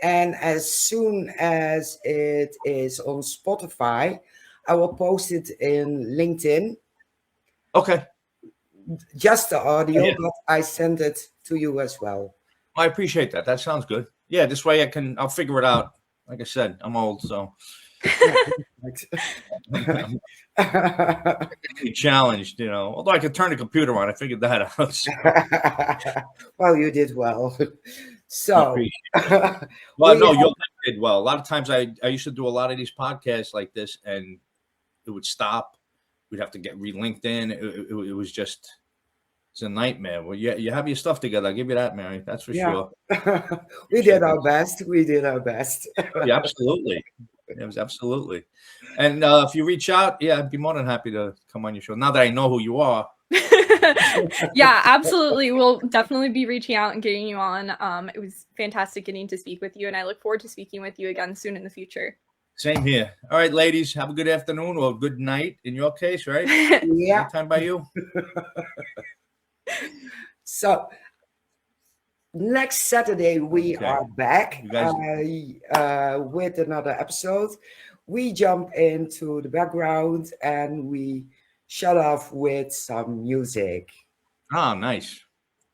And as soon as it is on Spotify, I will post it in LinkedIn. Okay. Just the audio, but I send it to you as well. I appreciate that. That sounds good. Yeah, this way I'll figure it out. Like I said, I'm old, so I'm challenged, although I could turn the computer on. I figured that out. So. Well, you did well. So, well, no, you did well. A lot of times I used to do a lot of these podcasts like this, and it would stop. We'd have to get relinked in. It was just, it's a nightmare. Well, you have your stuff together. I'll give you that, Mary. That's for sure. We did our best. We did our best. Yeah, absolutely. It was absolutely. And if you reach out, I'd be more than happy to come on your show. Now that I know who you are. Yeah, absolutely. We'll definitely be reaching out and getting you on. It was fantastic getting to speak with you, and I look forward to speaking with you again soon in the future. Same here. All right, ladies, have a good afternoon or good night in your case, right? Yeah. Anytime by you. So next Saturday we are back with another episode. We jump into the background and we shut off with some music. Oh, nice.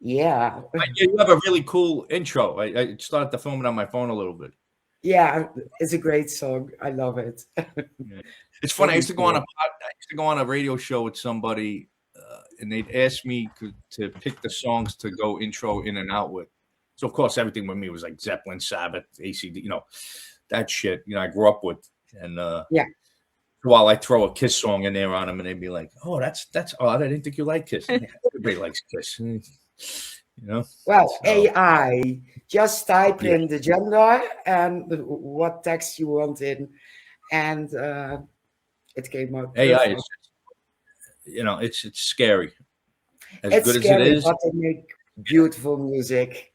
Yeah. You have a really cool intro. I started to film it on my phone a little bit. Yeah, it's a great song. I love it. It's funny. I used to go on a radio show with somebody, and they'd ask me to pick the songs to go intro in and out with. So of course, everything with me was like Zeppelin, Sabbath, ACD, that shit. I grew up with, and while I throw a Kiss song in there on them, and they'd be like, "Oh, that's odd. I didn't think you liked Kiss." Everybody likes Kiss, Well, so, AI, just type in the gender and what text you want in, and it came up. AI is, it's scary. It's good scary, as it is, but they make beautiful music.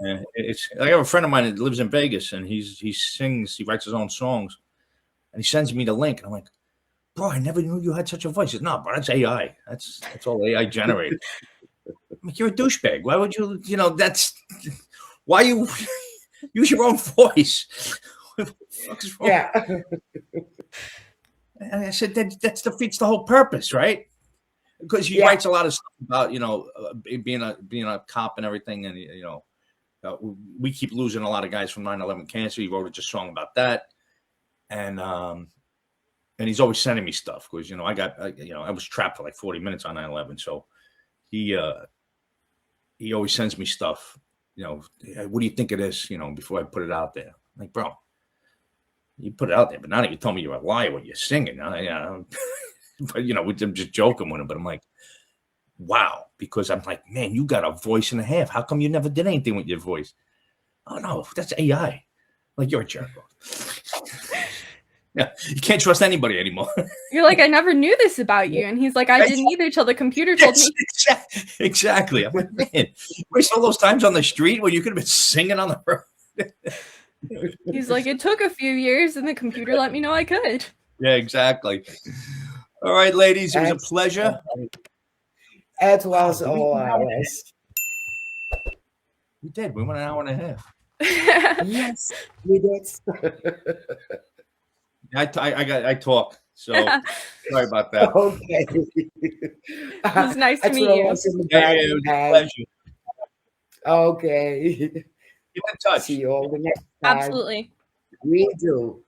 I have a friend of mine that lives in Vegas, and he sings. He writes his own songs, and he sends me the link, and I'm like, "Bro, I never knew you had such a voice." He says, "No, but that's AI. That's all AI generated." I'm like, "You're a douchebag. Why would you? Why you use your own voice?" What the fuck is wrong? Yeah. And I said that defeats the whole purpose, right? Because he writes a lot of stuff about being a cop and everything, and we keep losing a lot of guys from 9/11 cancer. He wrote a song about that, and he's always sending me stuff because I was trapped for like 40 minutes on 9/11, so he always sends me stuff. What do you think of this? Before I put it out there, I'm like, bro, you put it out there, but now that you told me you're a liar when you're singing, but we're just joking with him. But I'm like, wow, because I'm like, man, you got a voice and a half. How come you never did anything with your voice? Oh no, that's AI. Like, you're a jerk. Yeah, you can't trust anybody anymore. You're like, I never knew this about you, and he's like, I didn't either till the computer told me. Exactly. I'm like, man, waste all those times on the street when you could have been singing on the road. He's like, it took a few years, and the computer let me know I could. Yeah, exactly. All right, ladies, it was a pleasure. It was all ours. We did. We went an hour and a half. Yes, we did. I talk, so sorry about that. Okay. It was nice to meet you. It was a pleasure. Okay. Keep in touch. See you all the next time. Absolutely. We do.